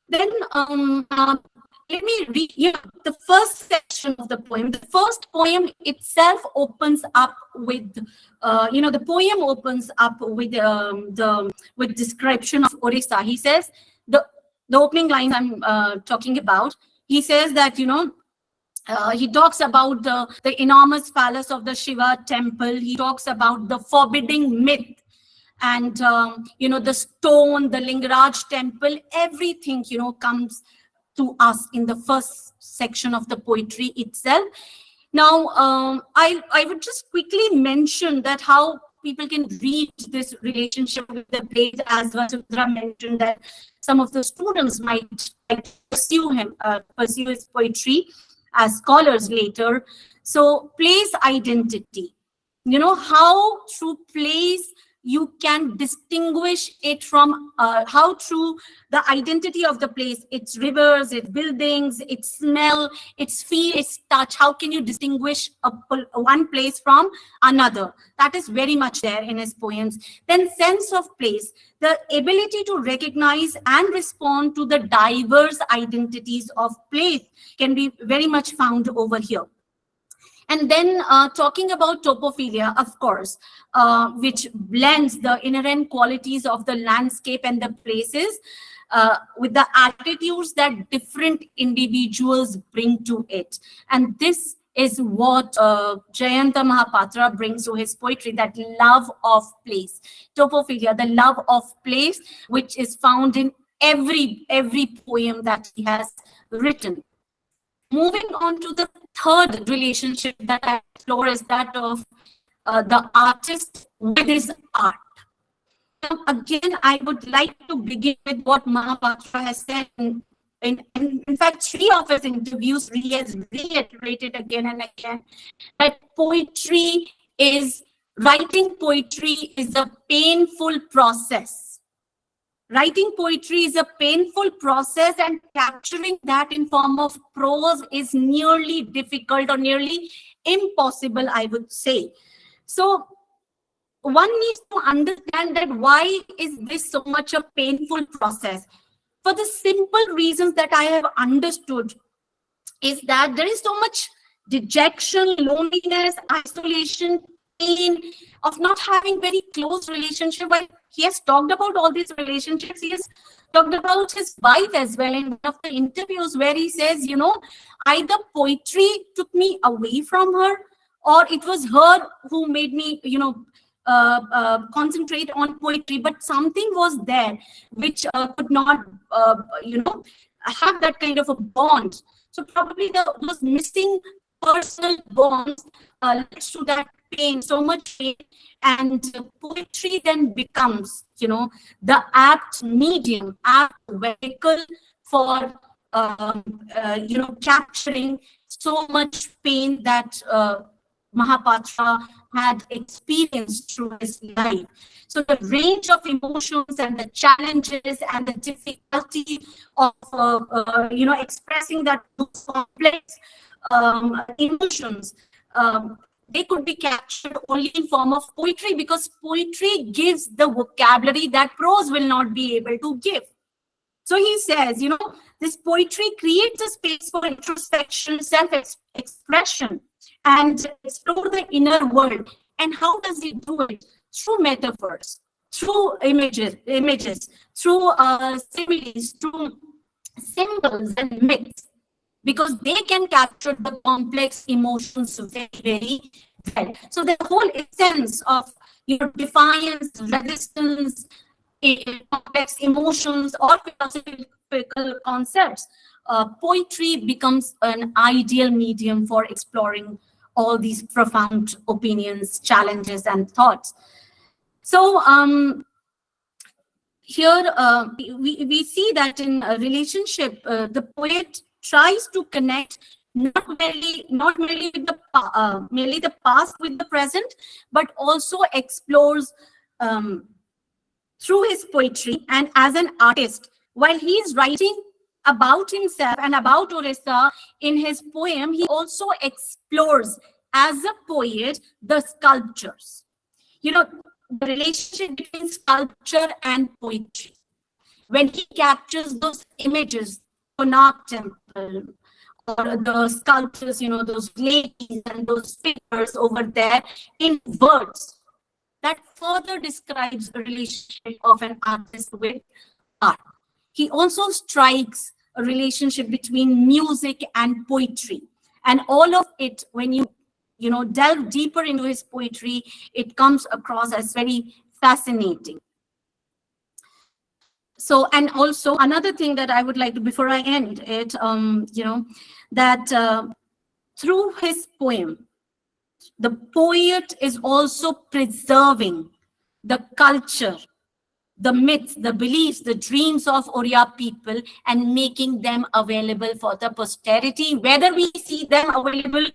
Then let me read the first section of the poem. The first poem itself opens up with, the poem opens up with with description of Orissa. He says, the opening lines I'm talking about, he says that, he talks about the enormous palace of the Shiva temple. He talks about the forbidding myth, and, the stone, the Lingaraj temple, everything, comes to us in the first section of the poetry itself. Now, I would just quickly mention that how people can read this relationship with the place, as Vasudha mentioned that some of the students might pursue his poetry as scholars later. So, place identity. How through place you can distinguish it from how through the identity of the place, its rivers, its buildings, its smell, its feel, its touch. How can you distinguish one place from another? That is very much there in his poems. Then sense of place, the ability to recognize and respond to the diverse identities of place can be very much found over here. And then talking about topophilia, of course, which blends the inherent qualities of the landscape and the places with the attitudes that different individuals bring to it. And this is what Jayanta Mahapatra brings to his poetry, that love of place. Topophilia, the love of place, which is found in every poem that he has written. Moving on to the third relationship that I explore is that of the artist with his art. Now, again, I would like to begin with what Mahapatra has said. In fact, 3 of his interviews really has reiterated again and again that writing poetry is a painful process. Writing poetry is a painful process, and capturing that in form of prose is nearly difficult or nearly impossible, I would say. So one needs to understand that why is this so much a painful process? For the simple reasons that I have understood is that there is so much dejection, loneliness, isolation, pain of not having very close relationship. While he has talked about all these relationships, he has talked about his wife as well in one of the interviews, where he says, either poetry took me away from her, or it was her who made me, concentrate on poetry. But something was there which could not, have that kind of a bond. So probably those missing personal bonds leads to that pain, so much pain, and poetry then becomes, the apt medium, apt vehicle for, capturing so much pain that Mahapatra had experienced through his life. So the range of emotions and the challenges and the difficulty of expressing that those complex emotions, they could be captured only in form of poetry, because poetry gives the vocabulary that prose will not be able to give. So he says, this poetry creates a space for introspection, self-expression, and explore the inner world. And how does he do it? Through metaphors, through images, through similes, through symbols and myths, because they can capture the complex emotions very, very well. So the whole essence of defiance, resistance, complex emotions, or philosophical concepts, poetry becomes an ideal medium for exploring all these profound opinions, challenges, and thoughts. So here we see that in a relationship, the poet tries to connect not merely with the past with the present, but also explores through his poetry. And as an artist, while he is writing about himself and about Orissa in his poem, he also explores as a poet the sculptures. The relationship between sculpture and poetry. When he captures those images, Konark Temple, or the sculptures, those ladies and those figures over there in words, that further describes a relationship of an artist with art. He also strikes a relationship between music and poetry. And all of it, when you delve deeper into his poetry, it comes across as very fascinating. So, and also another thing that I would like to, before I end it, that through his poem, the poet is also preserving the culture, the myths, the beliefs, the dreams of Oriya people, and making them available for the posterity, whether we see them available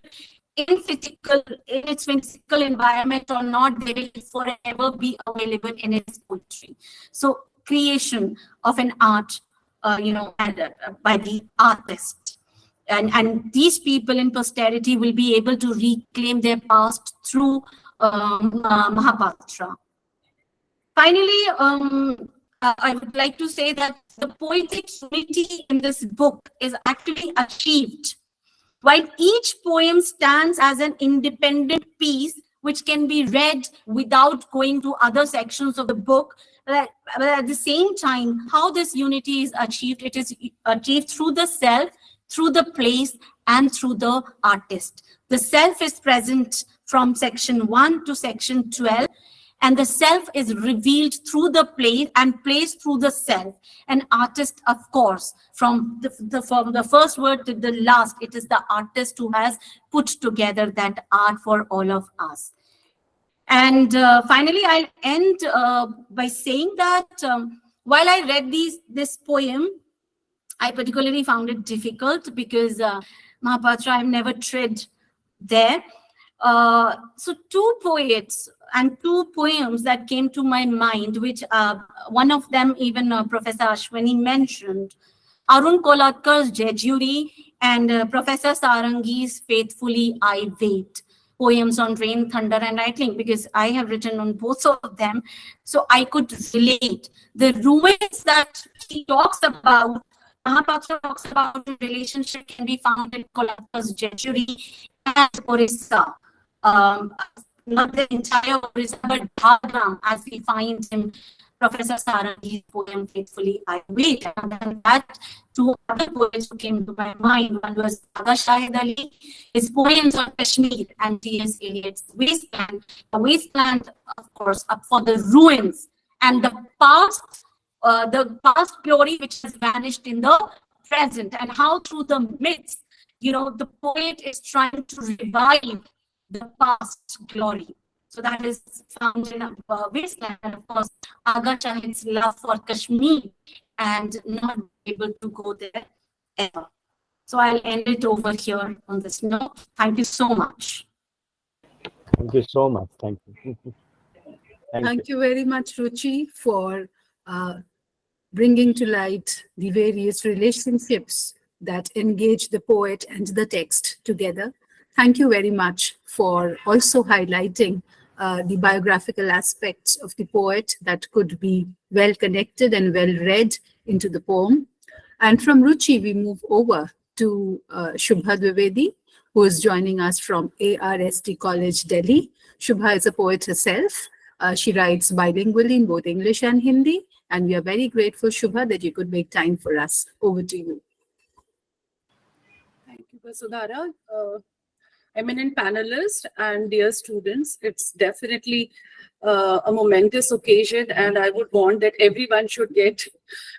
in its physical environment or not, they will forever be available in its poetry. So creation of an art, by the artist. And these people in posterity will be able to reclaim their past through Mahapatra. Finally, I would like to say that the poetic unity in this book is actually achieved. While each poem stands as an independent piece, which can be read without going to other sections of the book, but at the same time, how this unity is achieved, it is achieved through the self, through the place, and through the artist. The self is present from section 1 to section 12, and the self is revealed through the place and place through the self. An artist, of course, from the first word to the last, it is the artist who has put together that art for all of us. And finally, I'll end by saying that while I read this poem, I particularly found it difficult because Mahapatra, I've never tread there. So two poets and two poems that came to my mind, which one of them even Professor Ashwani mentioned, Arun Kolatkar's Jejuri and Professor Sarangi's Faithfully I Wait, poems on rain, thunder, and lightning, because I have written on both of them, so I could relate. The ruins that he talks about, Mahapatra talks about, the relationship can be found in Kolatkar's Jejuri and Orissa. Not the entire Orissa, but Bhagram, as we find in Professor Sarangi's poem Faithfully I Wait. And then that two other poets who came to my mind, one was Aga Shahid Ali, his poems on Kashmir, and T.S. Eliot's Wasteland. The wasteland, of course, up for the ruins and the past glory which has vanished in the present, and how through the myths, the poet is trying to revive the past glory. So that is found in Wasteland, and of course, Aga Shahid's love for Kashmir and not able to go there ever. So I'll end it over here on this note. Thank you so much. Thank you so much. Thank you. Thank you. Thank you very much, Ruchi, for uh, bringing to light the various relationships that engage the poet and the text together. Thank you very much for also highlighting the biographical aspects of the poet that could be well connected and well read into the poem. And from Ruchi, we move over to Shubha Dwivedi, who is joining us from ARST College, Delhi. Shubha is a poet herself. She writes bilingually in both English and Hindi. And we are very grateful, Shubha, that you could make time for us. Over to you. Thank you, Vasudhara. Eminent panelists and dear students, it's definitely a momentous occasion, and I would want that everyone should get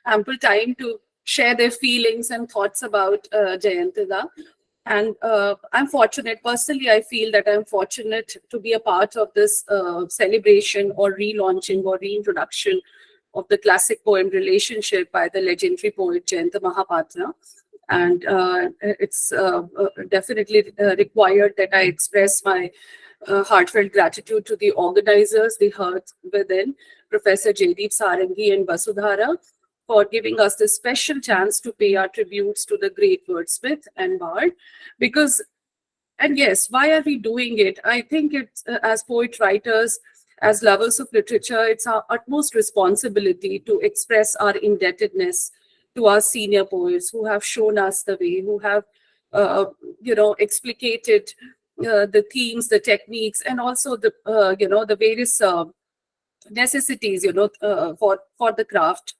ample time to share their feelings and thoughts about Jayanta. And I'm fortunate, personally, I feel that I'm fortunate to be a part of this celebration or relaunching or reintroduction of the classic poem Relationship by the legendary poet Jayanta Mahapatra. And it's definitely required that I express my heartfelt gratitude to the organizers, the Hearth Within, Professor Jaydeep Sarangi and Vasudhara, for giving us this special chance to pay our tributes to the great wordsmith and bard. Because, and yes, why are we doing it? I think it's, as poet writers, as lovers of literature, it's our utmost responsibility to express our indebtedness to our senior poets who have shown us the way, who have, explicated the themes, the techniques, and also the, the various necessities, for the craft.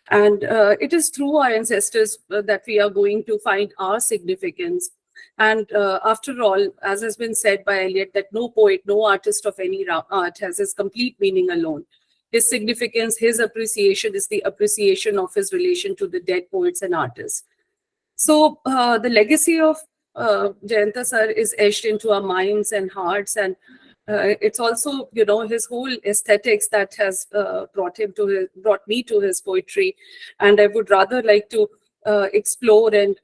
And it is through our ancestors that we are going to find our significance. And after all, as has been said by Eliot, that no poet, no artist of any art has his complete meaning alone. His significance, his appreciation is the appreciation of his relation to the dead poets and artists. So the legacy of Jayanta sir is etched into our minds and hearts, and it's also, his whole aesthetics that has brought me to his poetry. And I would rather like to explore and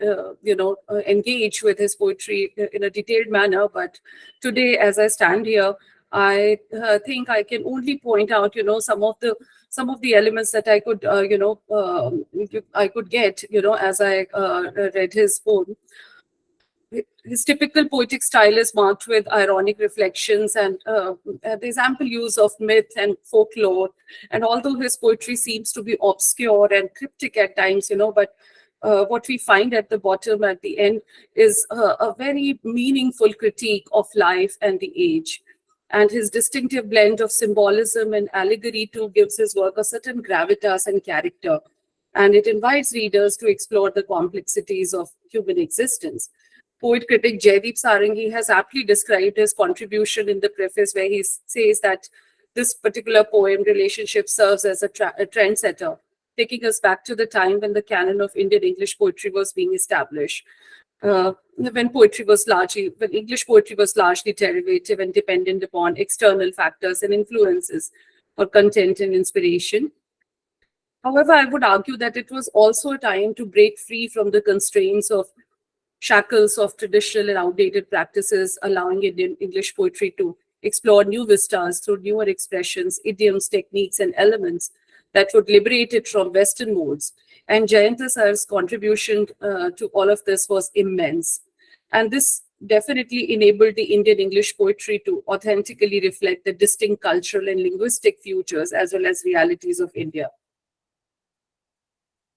engage with his poetry in a detailed manner. But today, as I stand here, I think I can only point out, some of the elements that I could, I could get, as I read his poem. His typical poetic style is marked with ironic reflections, and there's ample use of myth and folklore. And although his poetry seems to be obscure and cryptic at times, but what we find at the bottom, at the end, is a very meaningful critique of life and the age. And his distinctive blend of symbolism and allegory too gives his work a certain gravitas and character. And it invites readers to explore the complexities of human existence. Poet critic Jaydeep Sarangi has aptly described his contribution in the preface, where he says that this particular poem, Relationship, serves as a trendsetter, taking us back to the time when the canon of Indian English poetry was being established. When English poetry was largely derivative and dependent upon external factors and influences for content and inspiration. However, I would argue that it was also a time to break free from the constraints of shackles of traditional and outdated practices, allowing Indian English poetry to explore new vistas through newer expressions, idioms, techniques, and elements that would liberate it from Western modes. And Jayanta sir's contribution to all of this was immense. And this definitely enabled the Indian English poetry to authentically reflect the distinct cultural and linguistic futures as well as realities of India.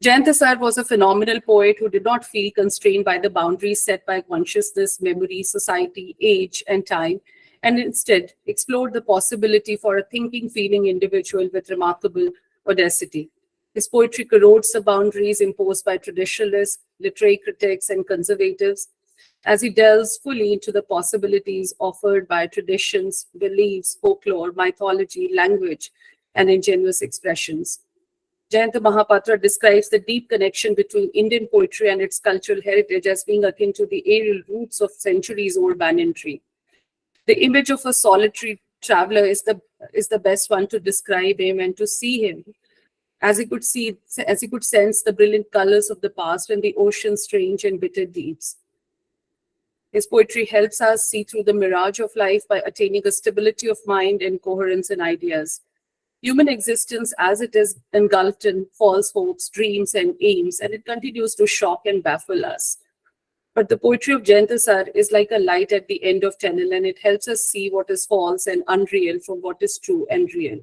Jayanta sir was a phenomenal poet who did not feel constrained by the boundaries set by consciousness, memory, society, age, and time, and instead explored the possibility for a thinking, feeling individual with remarkable audacity. His poetry corrodes the boundaries imposed by traditionalists, literary critics, and conservatives, as he delves fully into the possibilities offered by traditions, beliefs, folklore, mythology, language, and ingenuous expressions. Jayanta Mahapatra describes the deep connection between Indian poetry and its cultural heritage as being akin to the aerial roots of centuries-old banyan tree. The image of a solitary traveler is the best one to describe him, and to see him as he could sense the brilliant colors of the past and the ocean's strange and bitter deeps. His poetry helps us see through the mirage of life by attaining a stability of mind and coherence in ideas. Human existence as it is engulfed in false hopes, dreams, and aims, and it continues to shock and baffle us. But the poetry of Jayanta Sir is like a light at the end of tunnel, and it helps us see what is false and unreal from what is true and real.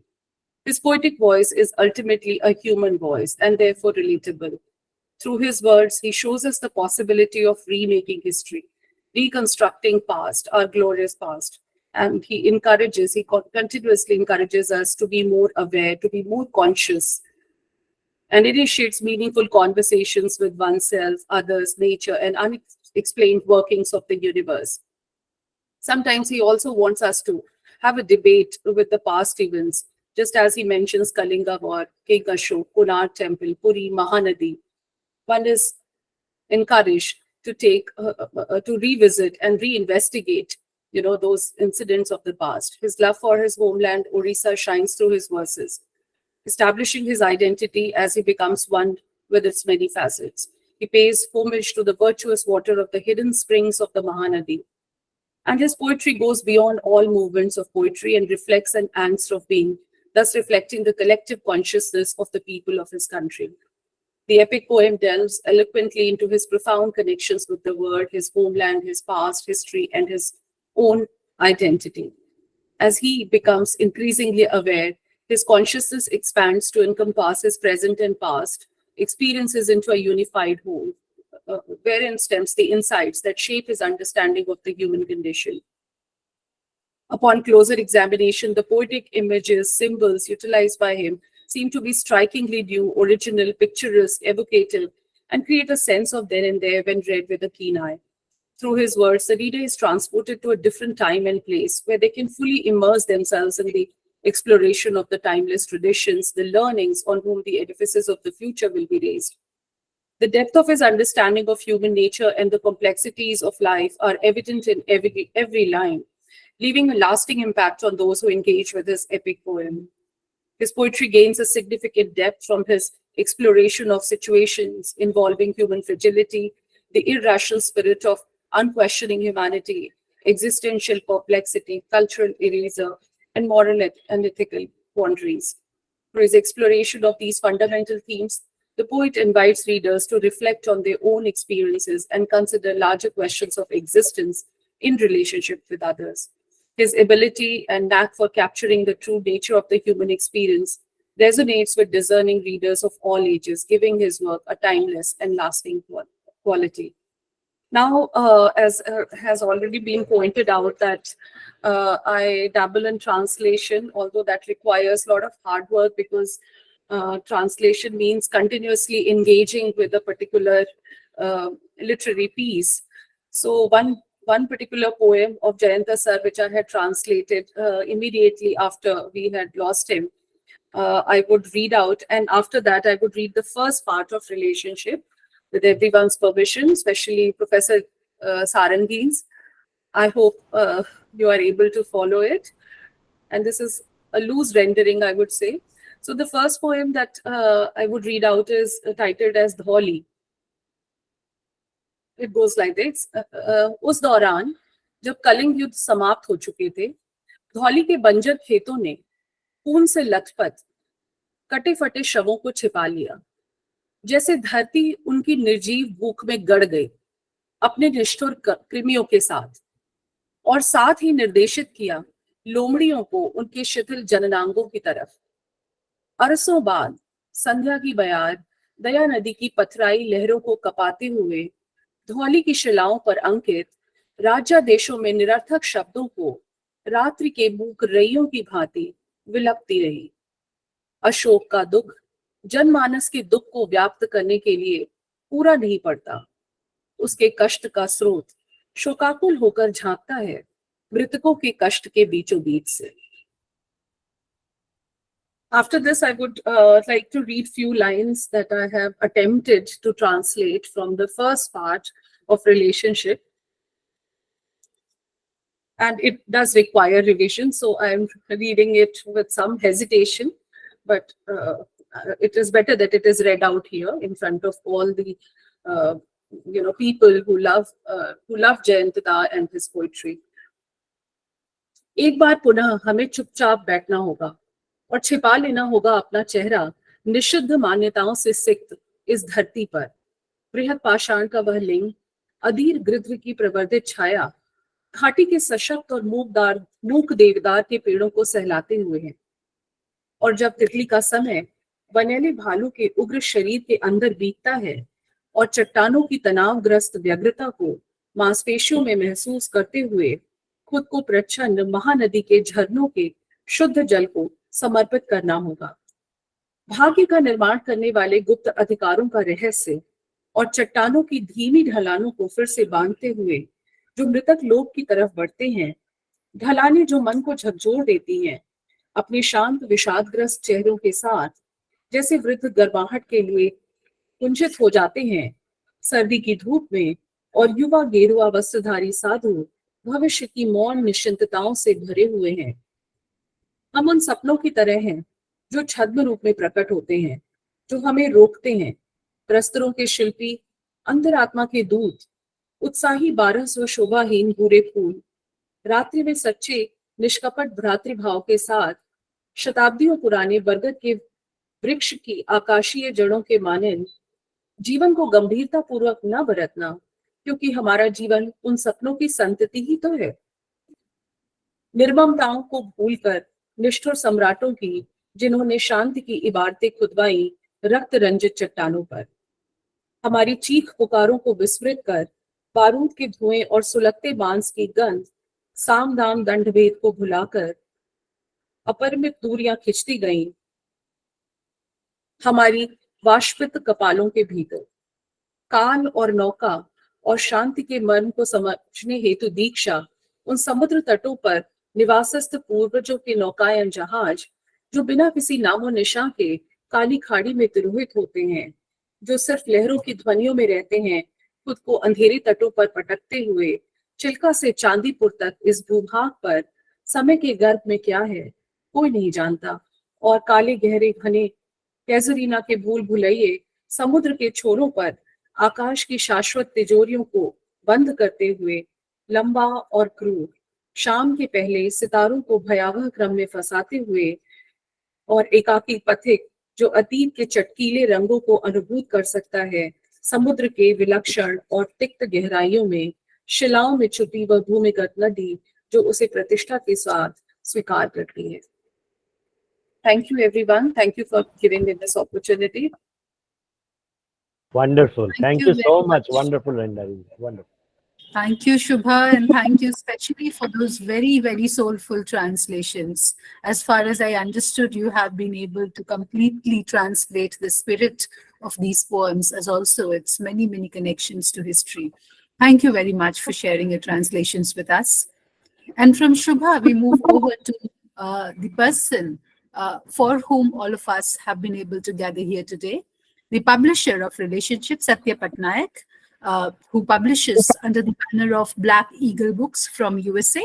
His poetic voice is ultimately a human voice and therefore relatable. Through his words, he shows us the possibility of remaking history, reconstructing past, our glorious past. And he continuously encourages us to be more aware, to be more conscious, and initiates meaningful conversations with oneself, others, nature, and unexplained workings of the universe. Sometimes he also wants us to have a debate with the past events, just as he mentions Kalinga War, King Ashok, Konark Temple, Puri, Mahanadi. One is encouraged to to revisit and reinvestigate, those incidents of the past. His love for his homeland, Orissa, shines through his verses, establishing his identity as he becomes one with its many facets. He pays homage to the virtuous water of the hidden springs of the Mahanadi. And his poetry goes beyond all movements of poetry and reflects an angst of being, thus reflecting the collective consciousness of the people of his country. The epic poem delves eloquently into his profound connections with the world, his homeland, his past, history, and his own identity. As he becomes increasingly aware, his consciousness expands to encompass his present and past experiences into a unified whole, wherein stems the insights that shape his understanding of the human condition. Upon closer examination, the poetic images, symbols utilized by him seem to be strikingly new, original, picturesque, evocative, and create a sense of then and there when read with a keen eye. Through his words, the reader is transported to a different time and place where they can fully immerse themselves in the exploration of the timeless traditions, the learnings on whom the edifices of the future will be raised. The depth of his understanding of human nature and the complexities of life are evident in every line, leaving a lasting impact on those who engage with his epic poem. His poetry gains a significant depth from his exploration of situations involving human fragility, the irrational spirit of unquestioning humanity, existential perplexity, cultural erasure, and moral and ethical quandaries. Through his exploration of these fundamental themes, the poet invites readers to reflect on their own experiences and consider larger questions of existence in relationship with others. His ability and knack for capturing the true nature of the human experience resonates with discerning readers of all ages, giving his work a timeless and lasting quality. Now, as has already been pointed out, that I dabble in translation, although that requires a lot of hard work because translation means continuously engaging with a particular literary piece. So one particular poem of Jayanta Sir, which I had translated immediately after we had lost him, I would read out, and after that I would read the first part of Relationship with everyone's permission, especially Professor Sarangi's. I hope you are able to follow it. And this is a loose rendering, I would say. So the first poem that I would read out is titled as Dholi. It goes like this. उस दौरान जब कलिंग युद्ध समाप्त हो चुके थे, धौली के बंजर खेतों ने खून से लथपथ कटे फटे शवों को छिपा लिया, जैसे धरती उनकी निर्जीव भूख में गड़ गई अपने निष्ठुर कृमियों के साथ, और साथ ही निर्देशित किया लोमड़ियों को उनके शिथिल जननांगों की तरफ। अरसों बाद संध्या की बयार दया नदी की पथराई लहरों को कपाते हुए धौली की शिलाओं पर अंकित राज्यादेशों में निरर्थक शब्दों को रात्रि के मूक रइयों की भांति विलपती रही। अशोक का दुख जनमानस के दुख को व्याप्त करने के लिए पूरा नहीं पड़ता, उसके कष्ट का स्रोत शोकाकुल होकर झांकता है मृतकों के कष्ट के बीचों बीच से। After this, I would like to read few lines that I have attempted to translate from the first part of Relationship. And it does require revision, so I'm reading it with some hesitation, but it is better that it is read out here in front of all the people who love Jayanta and his poetry. एक बार पुनः हमें चुपचाप बैठना होगा और छिपा लेना होगा अपना चेहरा निषिद्ध मान्यताओं से सिक्त इस धरती पर। बृहद पाषाण का वह लिंग, अधीर गृध्र की प्रवर्धित छाया, घाटी के सशक्त और मूक देवदार के पेड़ों को सहलाते हुए है। और जब तितली का समय वनैले भालू के उग्र शरीर के अंदर बीतता है और चट्टानों की तनावग्रस्त व्यग्रता को मांसपेशियों में महसूस करते हुए खुद को प्रच्छन्न महानदी के झरनों के शुद्ध जल को समर्पित करना होगा। भाग्य का निर्माण करने वाले गुप्त अधिकारों का रहस्य और चट्टानों की धीमी ढलानों को फिर से बांधते हुए जो मृतक लोक की तरफ बढ़ते हैं, ढलाने जो मन को झकझोर देती हैं, अपने शांत विषादग्रस्त चेहरों के साथ जैसे वृद्ध गर्माहट के लिए कुंठित हो जाते हैं सर्दी की धूप में, और युवा गेरुआ वस्त्रधारी साधु भविष्य की मौन निश्चिंतताओं से भरे हुए हैं। हम उन सपनों की तरह हैं जो छद्म रूप में प्रकट होते हैं, जो हमें रोकते हैं। प्रस्तरों के शिल्पी, अंतरात्मा के दूत, उत्साही 1200 शोभाहीन भूरे फूल, रात्रि में सच्चे निष्कपट भ्रातृभाव के साथ शताब्दियों पुराने बरगद के वृक्ष की आकाशीय जड़ों के मानंद जीवन को गंभीरता पूर्वक न बरतना, क्योंकि हमारा जीवन उन सपनों की संतति ही तो है। निर्ममताओं को भूलकर निष्ठुर सम्राटों की, जिन्होंने शांति की इबारतें खुदवाई रक्त रंजित चट्टानों पर। हमारी चीख पुकारों को विस्मृत कर बारूद के धुएं और सुलगते बांस की गंध, साम दाम दंड भेद को भुलाकर अपरिमित दूरियां खिंचती गईं हमारी वाष्पित कपालों के भीतर। काल और नौका और शांति के मर्म को समझने हेतु दीक्षा उन समुद्र तटों पर निवासस्थ पूर्वजों के नौकायन जहाज, जो बिना किसी नामो निशान के काली खाड़ी में तिरोहित होते हैं, जो सिर्फ लहरों की ध्वनियों में रहते हैं, खुद को अंधेरे तटों पर पटकते हुए चिल्का से चांदीपुर तक इस भूभाग पर समय के गर्भ में क्या है कोई नहीं जानता। और काले गहरे घने कैजुरीना के भूल भुलैये समुद्र के छोरों पर आकाश की शाश्वत तिजोरियों को बंद करते हुए लंबा और क्रूर शाम के पहले सितारों को भयावह क्रम में फंसाते हुए, और एकाकी पथिक जो अतीत के चटकीले रंगों को अनुभूत कर सकता है, समुद्र के विलक्षण और तिक्त गहराइयों में शिलाओं में छुपी वह भूमिगत नदी जो उसे प्रतिष्ठा के साथ स्वीकार करती है। Thank you everyone. Thank you for giving me this opportunity. Wonderful. Thank you very so much. Wonderful rendering. Wonderful. Thank you, Shubha, and thank you especially for those very, very soulful translations. As far as I understood, you have been able to completely translate the spirit of these poems, as also its many, many connections to history. Thank you very much for sharing your translations with us. And from Shubha, we move over to the person for whom all of us have been able to gather here today, the publisher of Relationships, Satya Pattnaik, who publishes under the banner of Black Eagle Books from USA.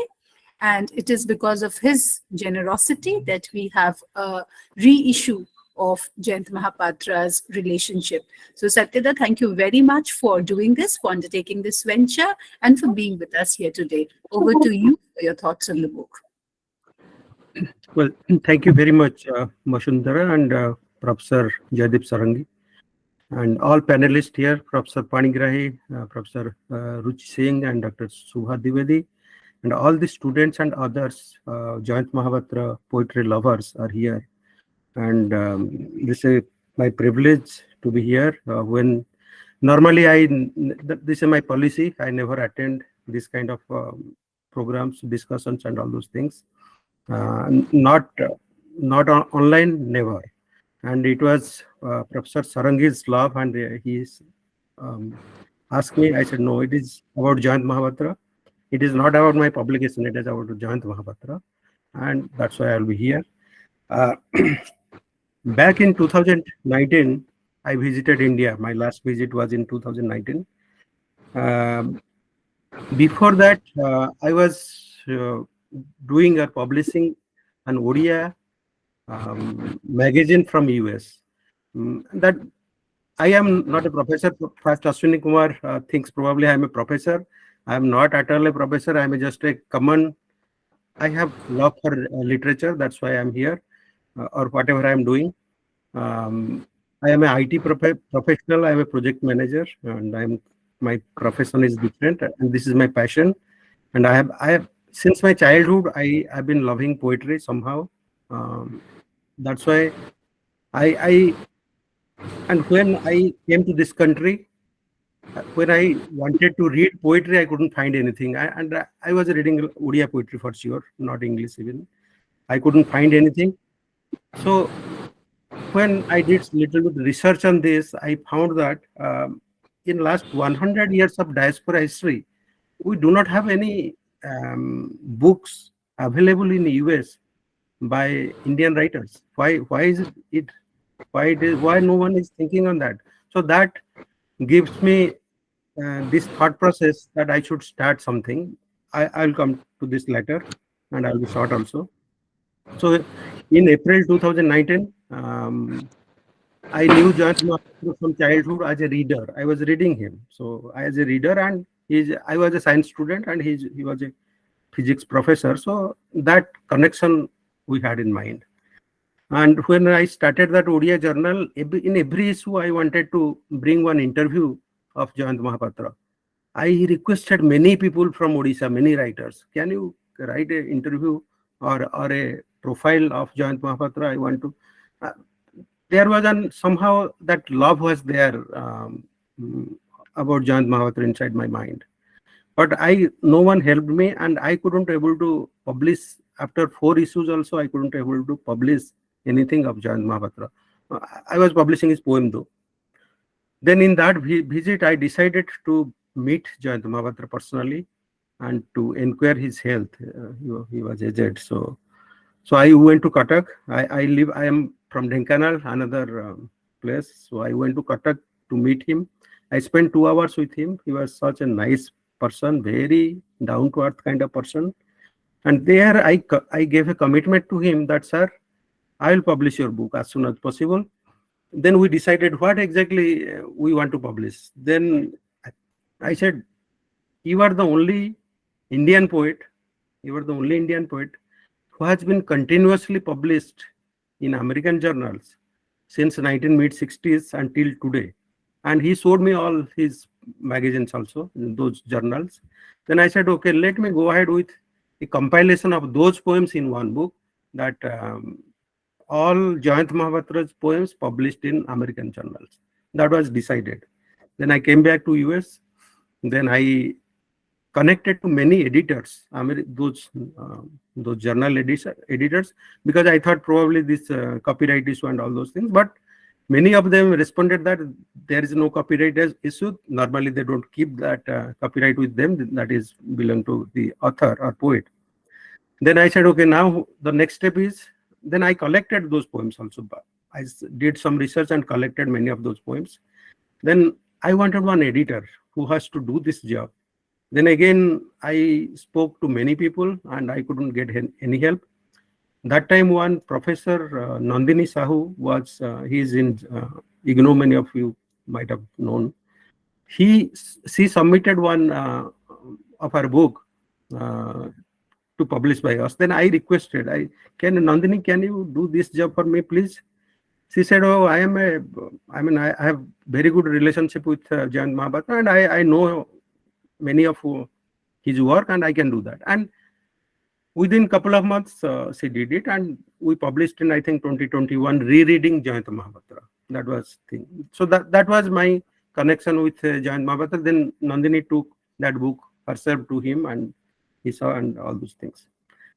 And it is because of his generosity that we have a reissue of Jayanta Mahapatra's Relationship. So Satyada, thank you very much for doing this, for undertaking this venture, and for being with us here today. Over to you for your thoughts on the book. Well, thank you very much, Mashundara and Professor Jaydeep Sarangi, and all panelists here, Professor Panigrahi, Professor Ruchi Singh, and Dr. Shubha Dwivedi, and all the students and others, Jayanta Mahapatra poetry lovers are here. And this is my privilege to be here. When normally this is my policy, I never attend this kind of programs, discussions, and all those things. Not online, never. And it was Professor Sarangi's love, and he asked me. I said, no, it is about Jayanta Mahapatra. It is not about my publication. It is about Jayanta Mahapatra, and that's why I'll be here. Back in 2019, I visited India. My last visit was in 2019. Before that, I was doing or publishing an Odia magazine from US. That I am not a professor. First, Ashwani Kumar thinks probably I am a professor. I am not at all a professor. I am just a common. I have love for literature. That's why I am here, or whatever I am doing. I am an IT professional. I am a project manager, and my profession is different, and this is my passion. And I have since my childhood, I have been loving poetry somehow. That's why I and when I came to this country, when I wanted to read poetry, I couldn't find anything. I was reading Odia poetry for sure, not English even. I couldn't find anything. So when I did little bit research on this, I found that in last 100 years of diaspora history, we do not have any books available in the US by Indian writers. Why is it? Why no one is thinking on that? So that gives me this thought process that I should start something. I'll come to this later, and I'll be short also. So in April 2019, I knew Jayanta Mahapatra from childhood as a reader. I was reading him. So as a reader, and I was a science student, and he was a physics professor. So that connection we had in mind. And when I started that Odia journal, in every issue, I wanted to bring one interview of Jayanta Mahapatra. I requested many people from Odisha, many writers, can you write an interview or a profile of Jayanta Mahapatra? I want to. There was somehow that love was there about Jayanta Mahapatra inside my mind. But no one helped me, and I couldn't able to publish. After 4 issues also, I couldn't able to publish anything of Jayanta Mahapatra. I was publishing his poem though. Then in that visit, I decided to meet Jayanta Mahapatra personally and to inquire his health. He was aged. So I went to Cuttack. I am from Dhenkanal, another place. So I went to Cuttack to meet him. I spent 2 hours with him. He was such a nice person, very down-to-earth kind of person. And there I gave a commitment to him that, sir, I will publish your book as soon as possible. Then we decided what exactly we want to publish. Then I said, you are the only Indian poet. You are the only Indian poet who has been continuously published in American journals since mid-60s until today. And he showed me all his magazines also, those journals. Then I said, okay, let me go ahead with a compilation of those poems in one book, that all Jayanta Mahapatra's poems published in American journals. That was decided. Then I came back to US. Then I connected to many editors, those journal editors, because I thought probably this copyright issue and all those things. But many of them responded that there is no copyright issue. Normally, they don't keep that copyright with them. That is belong to the author or poet. Then I said, okay, now the next step is, then I collected those poems also. I did some research and collected many of those poems. Then I wanted one editor who has to do this job. Then again, I spoke to many people and I couldn't get any help. That time, one professor, Nandini Sahu, he's in IGNOU, many of you might have known. She submitted one of her book to publish by us. Then I requested, Nandini, can you do this job for me, please? She said, oh, I have very good relationship with Jayanta Mahapatra, and I know many of his work, and I can do that. And within a couple of months, she did it, and we published in, I think, 2021, Rereading Jayanta Mahapatra. That was thing. So that was my connection with Jayanta Mahapatra. Then Nandini took that book herself to him, and he saw and all those things.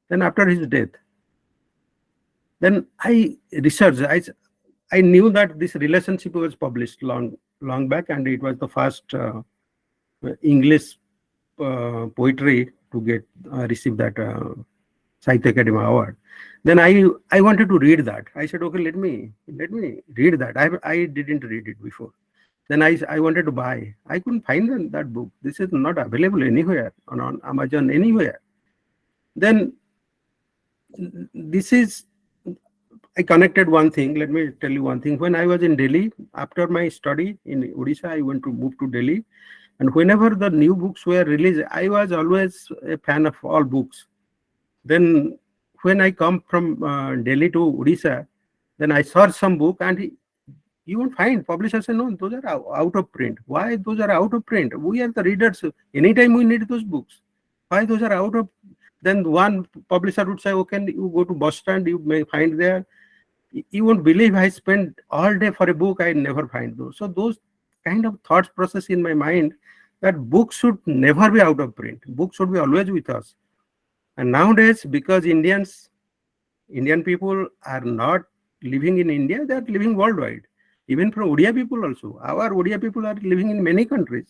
Then after his death, then I researched. I knew that this relationship was published long back, and it was the first English poetry to receive that Sahitya Academy award. Then I wanted to read that. I said, okay, let me read that. I didn't read it before. Then I wanted to buy. I couldn't find that book. This is not available anywhere on Amazon, anywhere. Then I connected one thing. Let me tell you one thing. When I was in Delhi, after my study in Odisha, I went to move to Delhi. And whenever the new books were released, I was always a fan of all books. Then when I come from Delhi to Odisha, then I search some book and you won't find. Publishers say, no, those are out of print. Why those are out of print? We are the readers. Anytime we need those books. Why those are out of? Then one publisher would say, okay, you go to bus stand, you may find there. You won't believe I spend all day for a book, I never find those. So those kind of thoughts process in my mind that books should never be out of print. Books should be always with us. And nowadays, because Indian people are not living in India, they are living worldwide. Even from Odia people also. Our Odia people are living in many countries.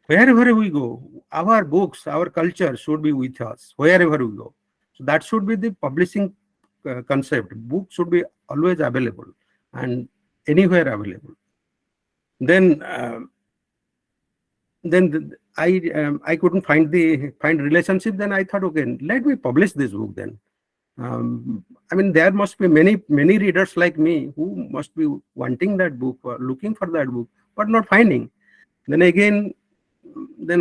Wherever we go, our books, our culture should be with us, wherever we go. So that should be the publishing concept. Books should be always available and anywhere available. Then I couldn't find relationship. Then I thought, okay, let me publish this book then. I mean, there must be many readers like me who must be wanting that book or looking for that book, but not finding. Then again,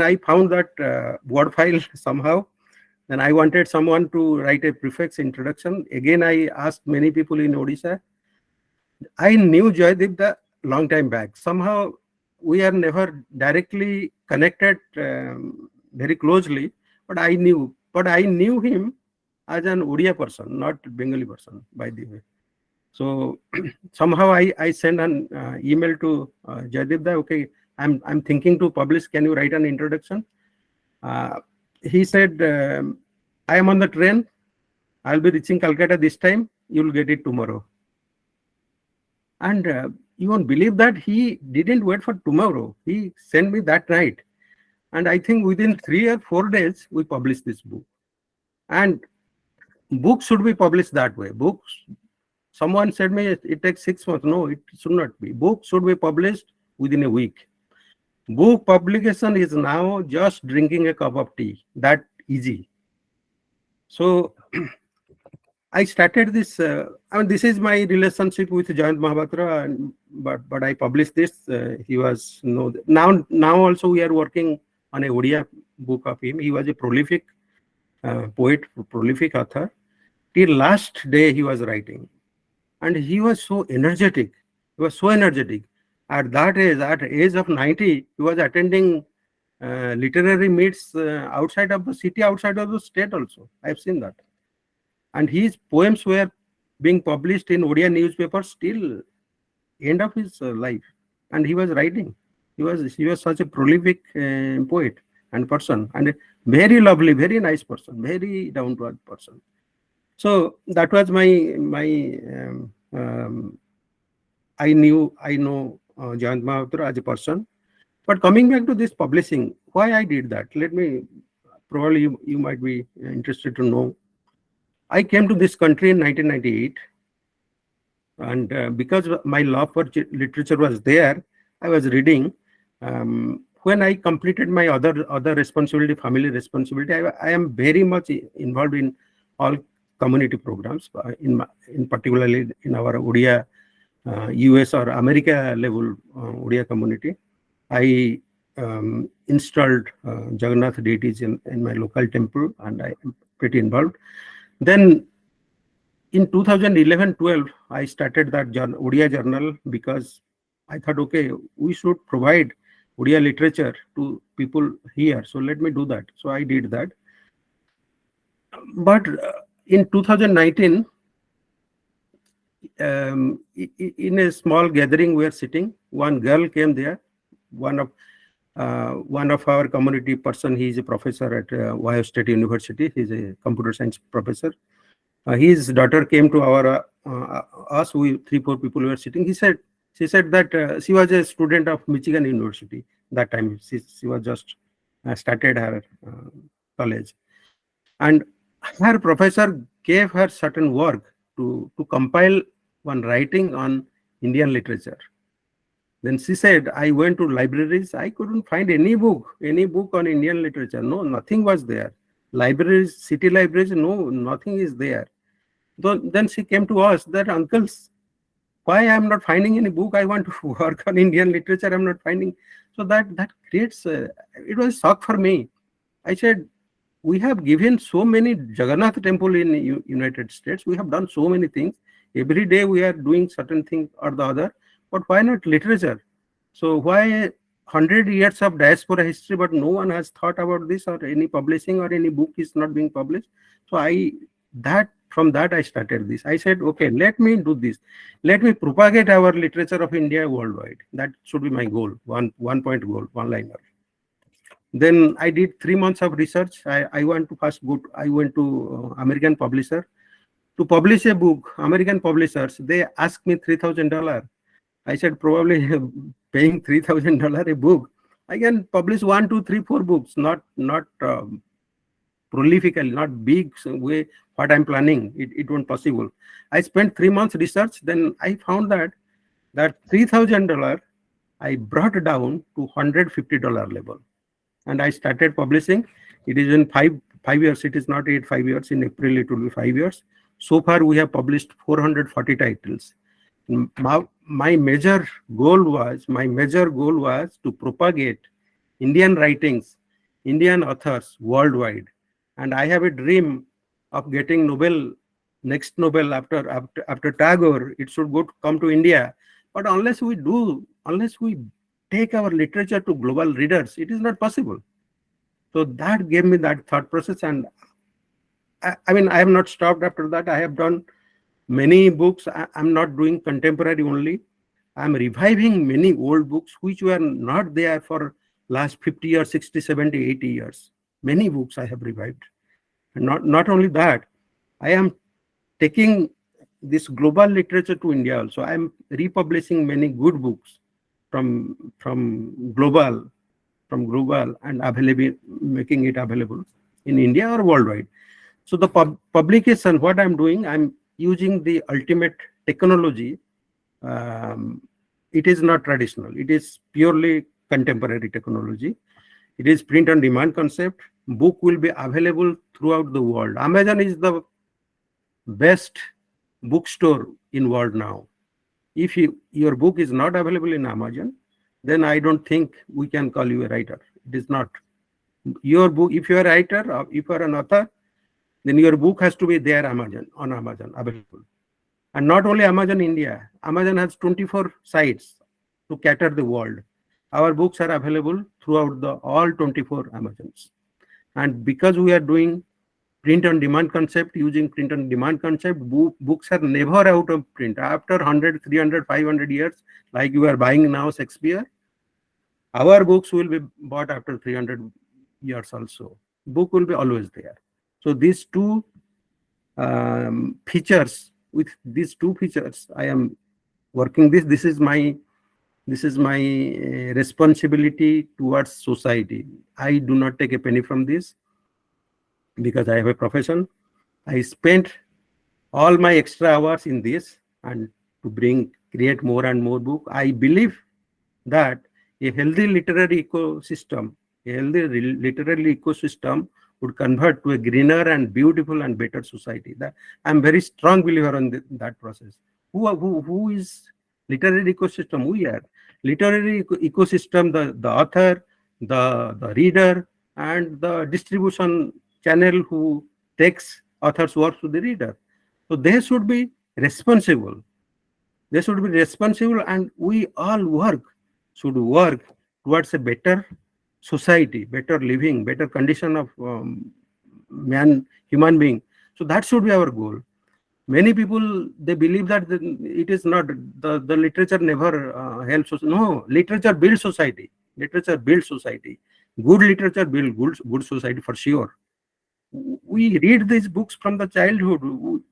I found that word file somehow. Then I wanted someone to write a prefix introduction. Again, I asked many people in Odisha. I knew Jaydeep the long time back. Somehow we are never directly connected very closely, but I knew him as an Odia person, not Bengali person, by the way. So somehow I sent an email to Jaydeep that, okay, I'm thinking to publish. Can you write an introduction? He said, I am on the train. I'll be reaching Calcutta this time. You'll get it tomorrow. And you won't believe that he didn't wait for tomorrow. He sent me that night. And I think within 3 or 4 days, we published this book. And books should be published that way. Books, someone said me it takes 6 months. No, it should not be. Books should be published within a week. Book publication is now just drinking a cup of tea. That easy. So I started this. I mean, this is my relationship with Jayanta Mahapatra, but I published this. He was now also we are working on a Odia book of him. He was a prolific poet, prolific author. Till last day he was writing, and he was so energetic. He was so energetic. At that age of 90, he was attending literary meets outside of the city, outside of the state also. I've seen that. And his poems were being published in Odia newspapers till end of his life. And he was writing. He was such a prolific poet and person, and a very lovely, very nice person, very down-to-earth person. So that was I know Jayanta Mahapatra as a person. But coming back to this publishing, why I did that? Probably you might be interested to know. I came to this country in 1998, and because my love for literature was there, I was reading. When I completed my other responsibility, family responsibility, I am very much involved in all community programs, in particularly in our Odia US or America level Odia community. I installed Jagannath deities in my local temple, and I am pretty involved. Then in 2011-12, I started that Odia journal because I thought, okay, we should provide Odia literature to people here. So let me do that. So I did that. But in 2019, in a small gathering we were sitting, one girl came there. One of our community person, he is a professor at Ohio State University. He's a computer science professor. His daughter came to us. We 3-4 people were sitting. She said that she was a student of Michigan University that time. She was just started her college, and her professor gave her certain work to compile one writing on Indian literature. Then she said, I went to libraries. I couldn't find any book on Indian literature. No, nothing was there. Libraries, city libraries, no, nothing is there. Then she came to us that, uncles, why I am not finding any book? I want to work on Indian literature. I'm not finding. So that creates, it was a shock for me. I said, we have given so many Jagannath temple in United States. We have done so many things. Every day we are doing certain thing or the other. But why not literature? So why 100 years of diaspora history, but no one has thought about this, or any publishing or any book is not being published? So from that I started this. I said, okay, let me do this. Let me propagate our literature of India worldwide. That should be my goal, one point goal, one liner. Then I did 3 months of research. I went to American publisher to publish a book. American publishers, they asked me $3,000. I said, probably paying $3,000 a book, I can publish 1, 2, 3, 4 books, not prolifically, not big way what I'm planning. It won't possible. I spent 3 months research. Then I found that $3,000 I brought down to $150 level, and I started publishing. It is in five years. It is not 5 years. In April it will be 5 years. So far we have published 440 titles. My major goal was to propagate Indian writings, Indian authors worldwide. And I have a dream of getting next Nobel after Tagore. It should come to India. But unless we take our literature to global readers, it is not possible. So that gave me that thought process. And I mean, I have not stopped after that. I have done many books. I'm not doing contemporary only. I'm reviving many old books which were not there for last 50 years, 60, 70, 80 years. Many books I have revived. And not only that, I am taking this global literature to India also. I'm republishing many good books from global and making it available in India or worldwide. So the publication, what I'm doing, I'm using the ultimate technology. It is not traditional. It is purely contemporary technology. It is print on demand concept. Book will be available throughout the world. Amazon is the best bookstore in world now. If your book is not available in Amazon, then I don't think we can call you a writer. It is not. Your book, if you are a writer, or if you are an author, then your book has to be there on Amazon available. And not only Amazon India. Amazon has 24 sites to cater the world. Our books are available throughout all 24 Amazons. And because we are doing print on demand concept, using print on demand concept, books are never out of print. After 100, 300, 500 years, like you are buying now Shakespeare, our books will be bought after 300 years also. Book will be always there. So these two features, with these two features, I am working this. This is my responsibility towards society. I do not take a penny from this because I have a profession. I spent all my extra hours in this and to create more and more book. I believe that a healthy literary ecosystem would convert to a greener and beautiful and better society. That I'm very strong believer on that process. Who is literary ecosystem? We are literary ecosystem. The author, the reader, and the distribution channel who takes author's work to the reader. So they should be responsible. They should be responsible, and we all should work towards a better society, better living, better condition of human being. So that should be our goal. Many people, they believe that it is not, the literature never helps us. No, literature builds society. Literature builds society. Good literature builds good society for sure. We read these books from the childhood,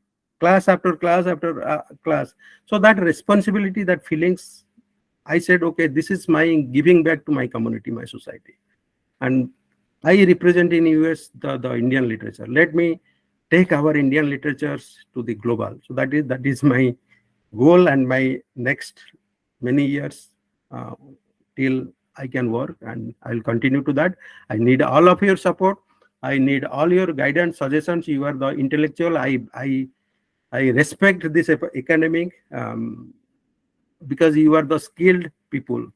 class after class after class. So that responsibility, that feelings, I said, okay, this is my giving back to my community, my society. And I represent in US the Indian literature. Let me take our Indian literatures to the global. So that is my goal, and my next many years till I can work, and I'll continue to that. I need all of your support. I need all your guidance, suggestions. You are the intellectual. I I respect this academic because you are the skilled people.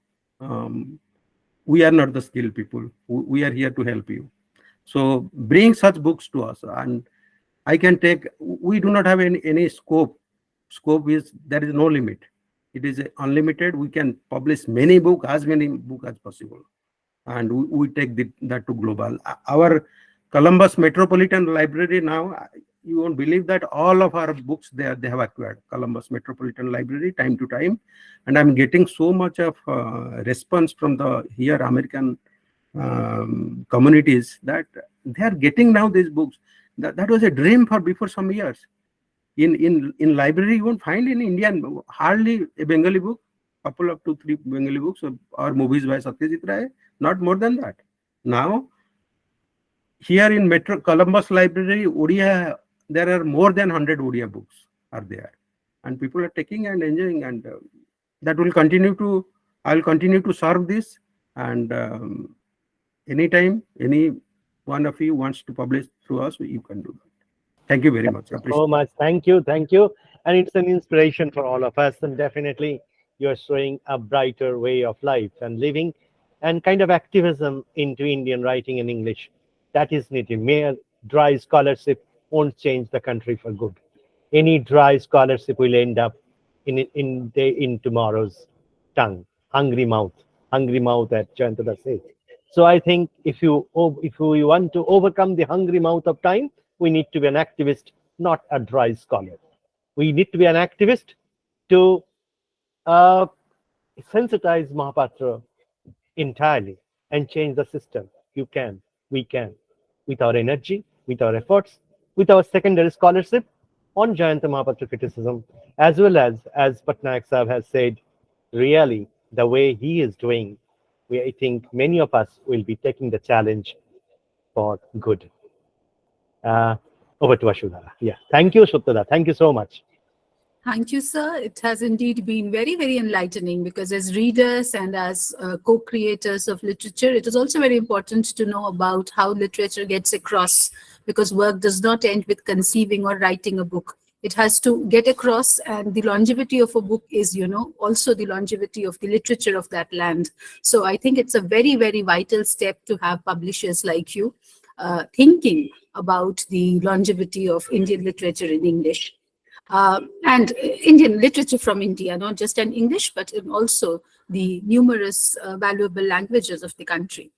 We are not the skilled people. We are here to help you. So bring such books to us, and I can take. We do not have any scope. Scope is there is no limit. It is unlimited. We can publish many books, as many books as possible, and we take that to global. Our Columbus Metropolitan Library now, you won't believe that all of our books they have acquired Columbus Metropolitan Library time to time, and I'm getting so much of response from the here American communities that they are getting now these books. That was a dream for before some years. In library, you won't find in Indian hardly a Bengali book, couple of 2-3 Bengali books or movies by Satya Ray, not more than that. Now, here in Metro Columbus Library, Odia, there are more than 100 Odia books are there, and people are taking and enjoying, and that will continue to. I'll continue to serve this, and anytime any one of you wants to publish through us, you can do that. Thank you very much. So much. Thank you. Thank you. And it's an inspiration for all of us. And definitely you're showing a brighter way of life and living and kind of activism into Indian writing in English. That is needed. Mere dry scholarship won't change the country for good. Any dry scholarship will end up in tomorrow's tongue. Hungry mouth as Jayanta says. So I think if you want to overcome the hungry mouth of time, we need to be an activist, not a dry scholar. We need to be an activist to sensitize Mahapatra entirely and change the system. You can, we can, with our energy, with our efforts, with our secondary scholarship on Jayanta Mahapatra criticism, as well as Pattnaik Sahab has said, really, the way he is doing, I think many of us will be taking the challenge for good. Over to Ashudha. Yeah. Thank you, Shutada. Thank you so much. Thank you, sir. It has indeed been very, very enlightening because as readers and as co-creators of literature, it is also very important to know about how literature gets across, because work does not end with conceiving or writing a book. It has to get across, and the longevity of a book is, also the longevity of the literature of that land. So I think it's a very, very vital step to have publishers like you thinking about the longevity of Indian literature in English. And Indian literature from India, not just in English, but in also the numerous valuable languages of the country.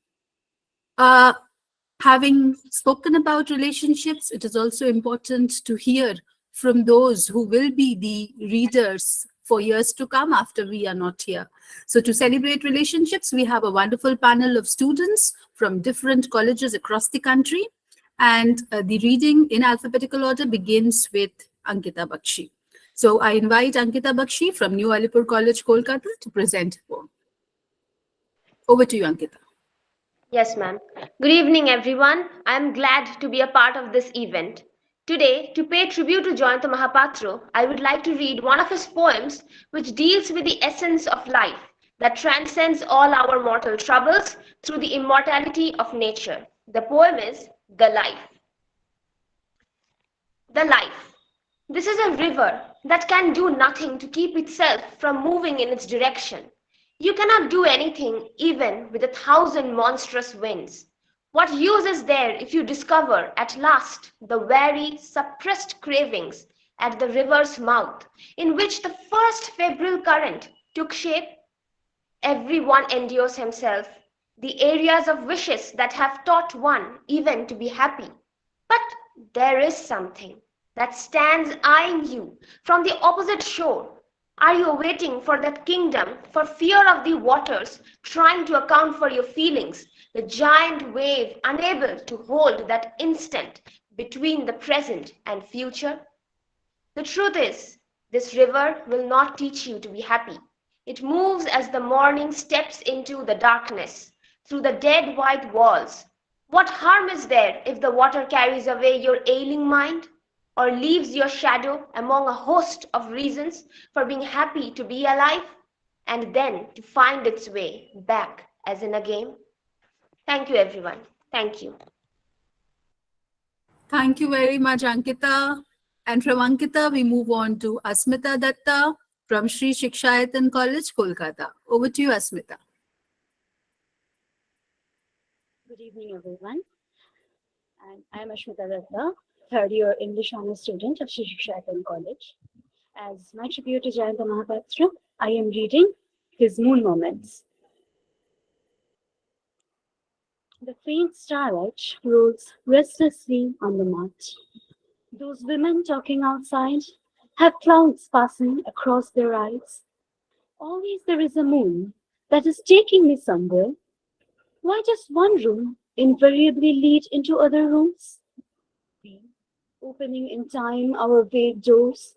Having spoken about relationships, it is also important to hear from those who will be the readers for years to come after we are not here. So to celebrate relationships, we have a wonderful panel of students from different colleges across the country. And the reading in alphabetical order begins with Ankita Bakshi. So I invite Ankita Bakshi from New Alipur College, Kolkata to present a poem. Over to you, Ankita. Yes, ma'am. Good evening, everyone. I am glad to be a part of this event. Today, to pay tribute to Jayanta Mahapatra, I would like to read one of his poems which deals with the essence of life that transcends all our mortal troubles through the immortality of nature. The poem is The Life. The life. This is a river that can do nothing to keep itself from moving in its direction. You cannot do anything even with 1,000 monstrous winds. What use is there if you discover at last the very suppressed cravings at the river's mouth in which the first febrile current took shape? Everyone endures himself, the areas of wishes that have taught one even to be happy. But there is something that stands eyeing you from the opposite shore. Are you waiting for that kingdom for fear of the waters, trying to account for your feelings, the giant wave unable to hold that instant between the present and future? The truth is, this river will not teach you to be happy. It moves as the morning steps into the darkness, through the dead white walls. What harm is there if the water carries away your ailing mind, or leaves your shadow among a host of reasons for being happy to be alive, and then to find its way back as in a game? Thank you, everyone. Thank you. Thank you very much, Ankita. And from Ankita, we move on to Asmita Datta from Sri Shikshayatan College, Kolkata. Over to you, Asmita. Good evening, everyone. And I am Ashwani Kumar, third year English honors student of Shri Shikshayatan College. As my tribute to Jayanta Mahapatra, I am reading his Moon Moments. The faint starlight rolls restlessly on the mud. Those women talking outside have clouds passing across their eyes. Always there is a moon that is taking me somewhere. Why just one room invariably lead into other rooms? We, opening in time our vague doors,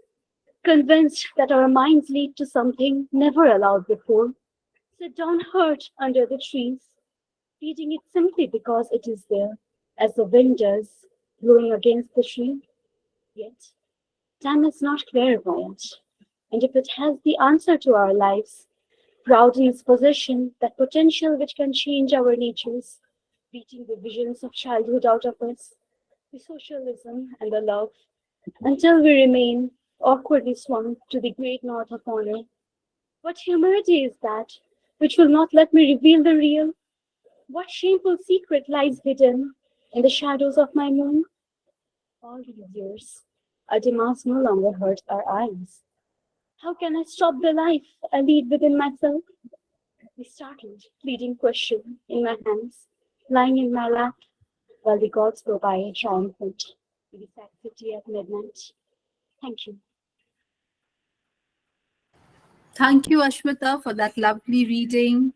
convinced that our minds lead to something never allowed before, sit down hurt under the trees, feeding it simply because it is there, as the wind does, blowing against the tree. Yet, time is not clairvoyant, and if it has the answer to our lives, proud in its possession, that potential which can change our natures, beating the visions of childhood out of us, the socialism and the love, until we remain awkwardly swung to the great north of honor. What humility is that which will not let me reveal the real? What shameful secret lies hidden in the shadows of my moon? All these years, our demands no longer hurt our eyes. How can I stop the life I lead within myself? The startled, pleading question in my hands, lying in my lap, while the gods go by triumphant to the sad city at midnight. Thank you. Thank you, Ashmita, for that lovely reading.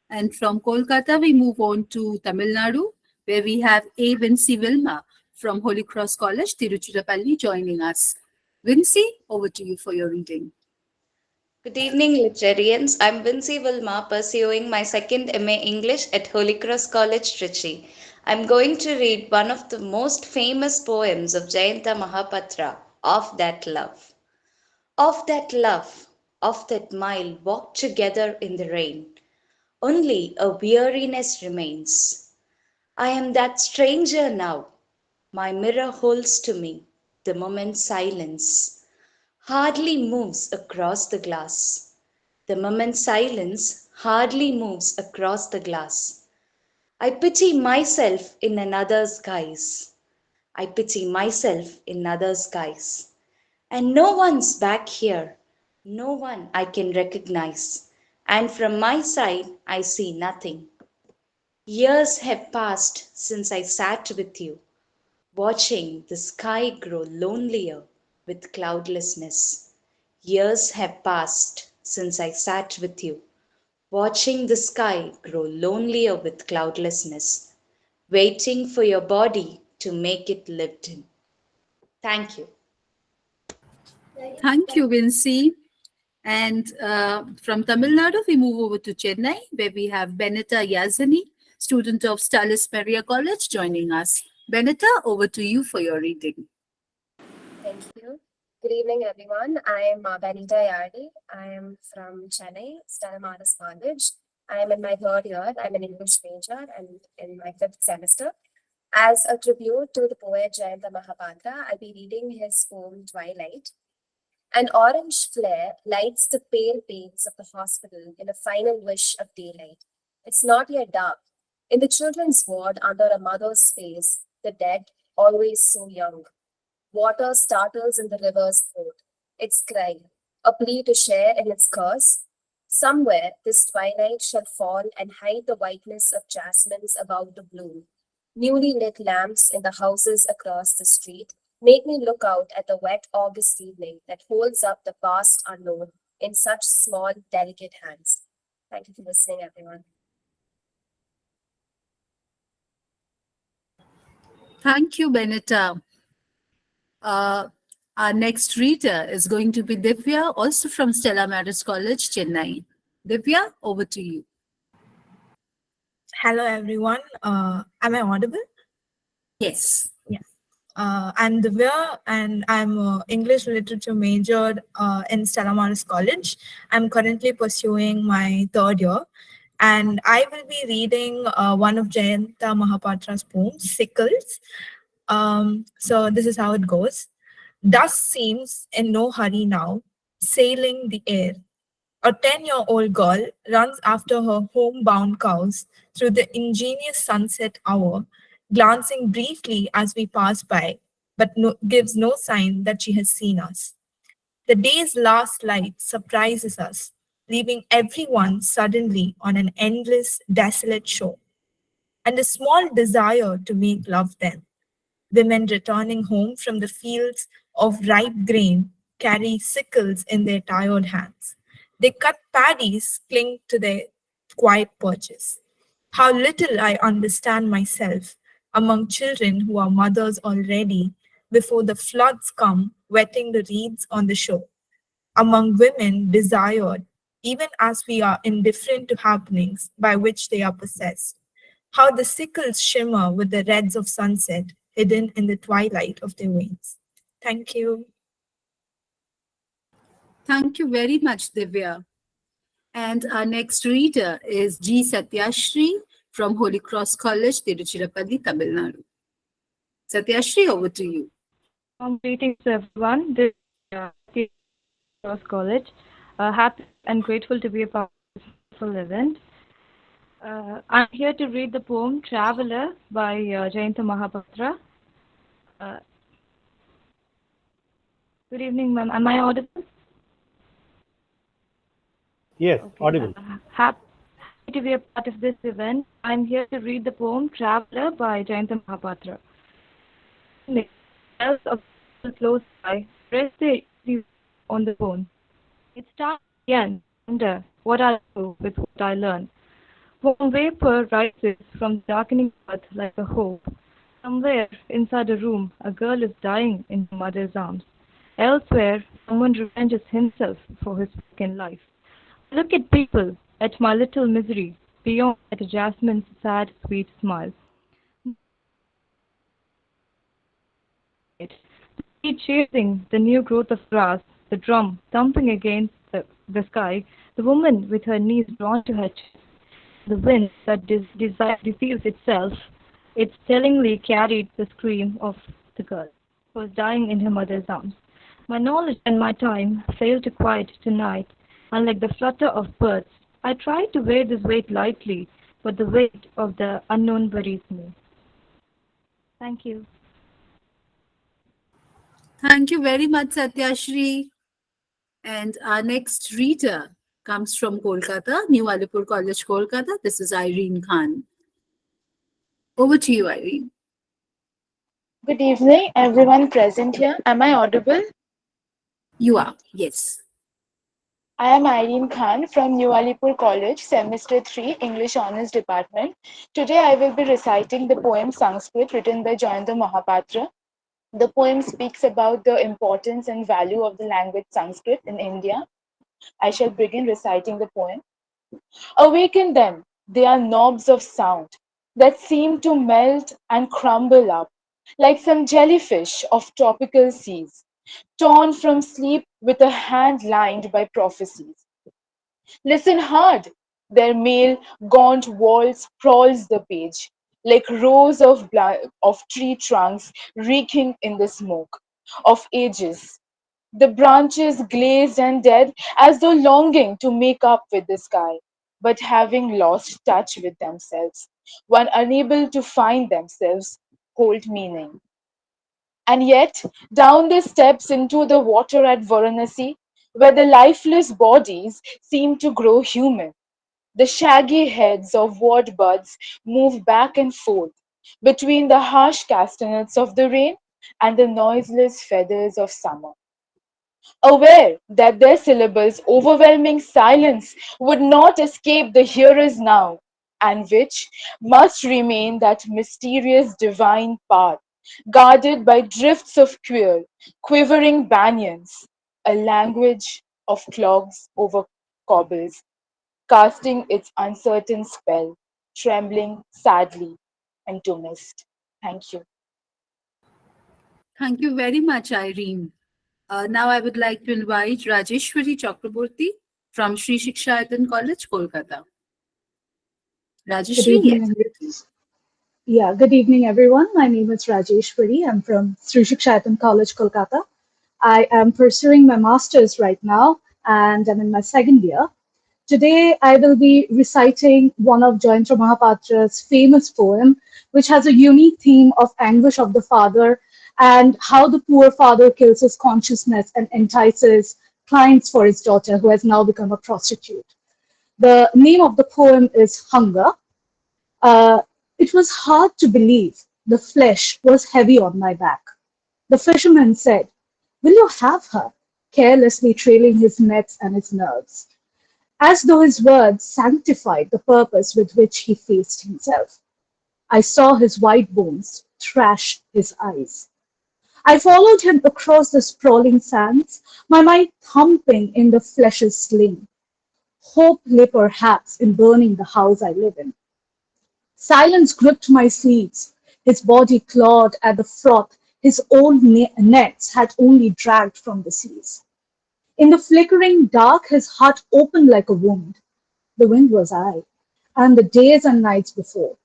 And from Kolkata, we move on to Tamil Nadu, where we have A. Vinci Vilma from Holy Cross College, Tiruchirappalli, joining us. Vinci, over to you for your reading. Good evening, Licherians. I'm Vinci Vilma, pursuing my second MA English at Holy Cross College, Trichy. I'm going to read one of the most famous poems of Jayanta Mahapatra, Of That Love. Of that love, of that mile walked together in the rain, only a weariness remains. I am that stranger now. My mirror holds to me the moment's silence, hardly moves across the glass. The moment's silence hardly moves across the glass. I pity myself in another's guise. I pity myself in another's guise. And no one's back here, no one I can recognize. And from my side, I see nothing. Years have passed since I sat with you, watching the sky grow lonelier with cloudlessness. Years have passed since I sat with you, watching the sky grow lonelier with cloudlessness, waiting for your body to make it lived in. Thank you. Thank you, Vinci. And from Tamil Nadu, we move over to Chennai, where we have Benita Yazani, student of Stalis Maria College, joining us. Benita, over to you for your reading. Thank you. Good evening, everyone. I am Benita Yardi. I am from Chennai, Stella Maris College. I am in my third year. I'm an English major and in my fifth semester. As a tribute to the poet Jayanta Mahapatra, I'll be reading his poem Twilight. An orange flare lights the pale panes of the hospital in a final wish of daylight. It's not yet dark. In the children's ward under a mother's face, the dead, always so young. Water startles in the river's throat. Its cry, a plea to share in its curse. Somewhere this twilight shall fall and hide the whiteness of jasmines about to bloom. Newly lit lamps in the houses across the street make me look out at the wet August evening that holds up the vast unknown in such small, delicate hands. Thank you for listening, everyone. Thank you, Benita. Our next reader is going to be Divya, also from Stella Maris College, Chennai. Divya, over to you. Hello, everyone. Am I audible? Yes. Yeah. I'm Divya, and I'm English literature major in Stella Maris College. I'm currently pursuing my third year, and I will be reading one of Jayanta Mahapatra's poems, Sickles. So this is how it goes. Dusk seems in no hurry now, sailing the air. A 10-year-old girl runs after her homebound cows through the ingenious sunset hour, glancing briefly as we pass by, but gives no sign that she has seen us. The day's last light surprises us, leaving everyone suddenly on an endless, desolate shore, and a small desire to make love then. Women returning home from the fields of ripe grain carry sickles in their tired hands. They cut paddies, cling to their quiet perches. How little I understand myself among children who are mothers already before the floods come wetting the reeds on the shore. Among women desired, even as we are indifferent to happenings by which they are possessed. How the sickles shimmer with the reds of sunset hidden in the twilight of their veins. Thank you. Thank you very much, Divya. And our next reader is G. Satyashri from Holy Cross College, Tiruchirappalli, Tamil Nadu. Satyashri, over to you. Greetings, everyone. This is Holy Cross College. Happy and grateful to be a part of this wonderful event. I'm here to read the poem Traveler by Jayanta Mahapatra. Good evening, ma'am. Am I audible? Yes, Okay. audible. Happy to be a part of this event. I'm here to read the poem Traveler by Jayanta Mahapatra. Bells of close by rest their easy on the bone. It starts again. Wonder what I'll do with what I learn. Warm vapor rises from the darkening earth like a hope. Somewhere inside a room, a girl is dying in her mother's arms. Elsewhere, someone revenges himself for his work in life. I look at people, at my little misery, beyond at Jasmine's sad, sweet smile. The bee chasing the new growth of grass, the drum thumping against the sky, the woman with her knees drawn to her chest, the wind that deceives itself, it tellingly carried the scream of the girl who was dying in her mother's arms. My knowledge and my time fail to quiet tonight, and like the flutter of birds, I try to wear this weight lightly, but the weight of the unknown buries me. Thank you. Thank you very much, Satyashri. And our next reader comes from Kolkata, New Alipur College, Kolkata. This is Irene Khan. Over to you, Irene. Good evening, everyone present here. Am I audible? You are, yes. I am Irene Khan from New Alipur College, Semester 3, English Honours Department. Today I will be reciting the poem Sanskrit written by Jayanta Mahapatra. The poem speaks about the importance and value of the language Sanskrit in India. I shall begin reciting the poem. Awaken them, they are knobs of sound that seem to melt and crumble up like some jellyfish of tropical seas, torn from sleep with a hand lined by prophecies. Listen hard, their male gaunt wall sprawls the page, like rows of tree trunks reeking in the smoke of ages. The branches glazed and dead, as though longing to make up with the sky, but having lost touch with themselves, one unable to find themselves hold meaning. And yet, down the steps into the water at Varanasi, where the lifeless bodies seem to grow human, the shaggy heads of ward buds move back and forth between the harsh castanets of the rain and the noiseless feathers of summer, aware that their syllables' overwhelming silence would not escape the hearers now, and which must remain that mysterious divine path, guarded by drifts of quivering banyans, a language of clogs over cobbles, casting its uncertain spell, trembling sadly into mist. Thank you. Thank you very much, Irene. Now I would like to invite Rajeshwari Chakraborty from Sri Shikshayadan College, Kolkata. Good Rajeshwari, evening. yes. Good evening, everyone. My name is Rajeshwari. I'm from Sri Shikshayatam College, Kolkata. I am pursuing my master's right now, and I'm in my second year. Today, I will be reciting one of Jayanta Mahapatra's famous poem, which has a unique theme of anguish of the father and how the poor father kills his consciousness and entices clients for his daughter, who has now become a prostitute. The name of the poem is Hunger. Uh, it was hard to believe the flesh was heavy on my back. The fisherman said, "Will you have her?" carelessly trailing his nets and his nerves, as though his words sanctified the purpose with which he faced himself. I saw his white bones thrash his eyes. I followed him across the sprawling sands, my mind thumping in the flesh's sling. Hope lay perhaps in burning the house I live in. Silence gripped my sleeves. His body clawed at the froth his old nets had only dragged from the seas. In the flickering dark, his heart opened like a wound. The wind was I, and the days and nights before.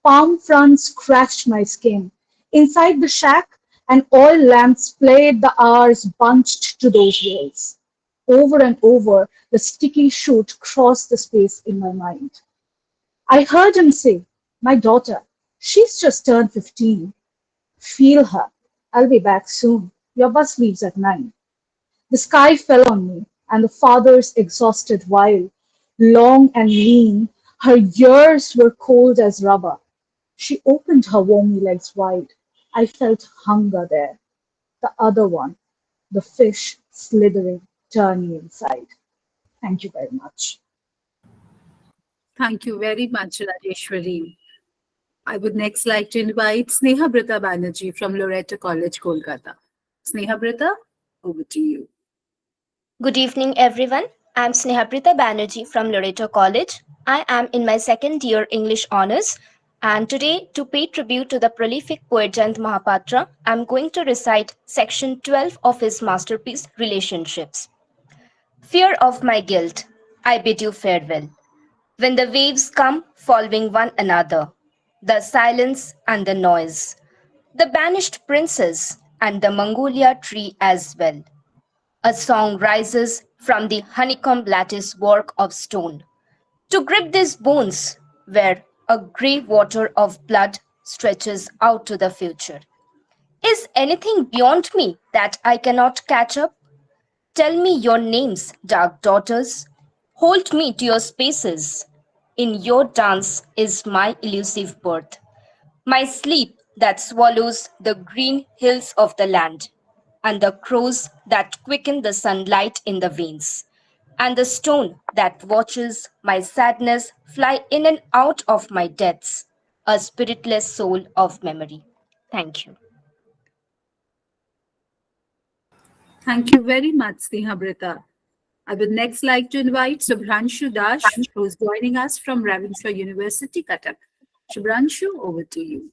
Palm fronds scratched my skin. Inside the shack, an oil lamp played the hours bunched to those walls. Over and over, the sticky shoot crossed the space in my mind. I heard him say, "My daughter, she's just turned 15. Feel her. I'll be back soon. Your bus leaves at 9. The sky fell on me, and the father's exhausted while, long and lean, her ears were cold as rubber. She opened her wormy legs wide. I felt hunger there. The other one, the fish slithering, turning inside. Thank you very much. Thank you very much, Rajeshwari. I would next like to invite Sneha Brita Banerjee from Loreto College, Kolkata. Sneha Brita, over to you. Good evening, everyone. I'm Snehaprita Banerjee from Loreto College. I am in my second year English Honours, and today, to pay tribute to the prolific poet Jayanta Mahapatra, I'm going to recite section 12 of his masterpiece, Relationships. Fear of my guilt, I bid you farewell. When the waves come following one another, the silence and the noise, the banished princess and the Mongolia tree as well. A song rises from the honeycomb lattice work of stone to grip these bones where a grey water of blood stretches out to the future. Is anything beyond me that I cannot catch up? Tell me your names, dark daughters. Hold me to your spaces. In your dance is my elusive birth, my sleep that swallows the green hills of the land, and the crows that quicken the sunlight in the veins, and the stone that watches my sadness fly in and out of my deaths, a spiritless soul of memory. Thank you. Thank you very much, Sneha Brita. I would next like to invite Subhranshu Dash, who is joining us from Ravenshaw University, Cuttack. Subhranshu, over to you.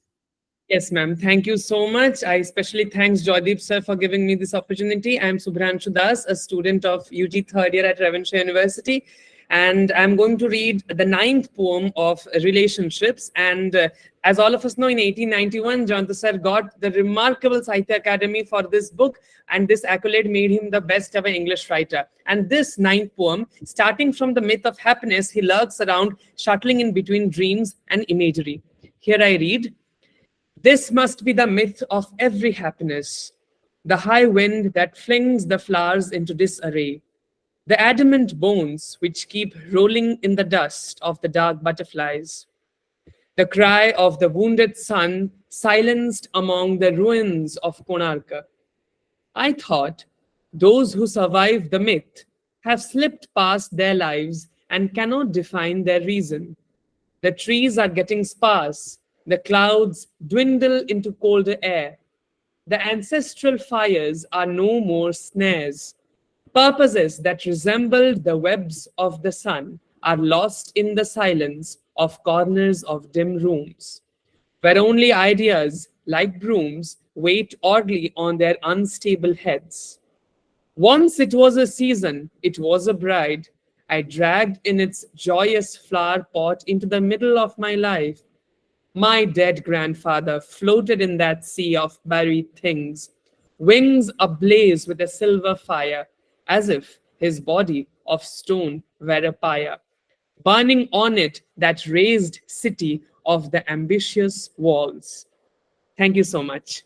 Yes, ma'am. Thank you so much. I especially thanks Joydeep sir for giving me this opportunity. I am Subhranshu Das, a student of UG third year at Ravenshaw University, and I'm going to read the 9th poem of Relationships. And as all of us know, in 1891, Jayanta sir got the remarkable Sahitya Academy for this book, and this accolade made him the best ever English writer. And this 9th poem, starting from the myth of happiness, he lurks around, shuttling in between dreams and imagery. Here I read. This must be the myth of every happiness, the high wind that flings the flowers into disarray, the adamant bones which keep rolling in the dust of the dark butterflies, the cry of the wounded sun silenced among the ruins of Konarka. I thought those who survive the myth have slipped past their lives and cannot define their reason. The trees are getting sparse. The clouds dwindle into colder air. The ancestral fires are no more snares. Purposes that resembled the webs of the sun are lost in the silence of corners of dim rooms, where only ideas, like brooms, wait oddly on their unstable heads. Once it was a season, it was a bride. I dragged in its joyous flower pot into the middle of my life. My dead grandfather floated in that sea of buried things. wings ablaze with a silver fire, as if his body of stone were a pyre, burning on it that raised city of the ambitious walls. Thank you so much.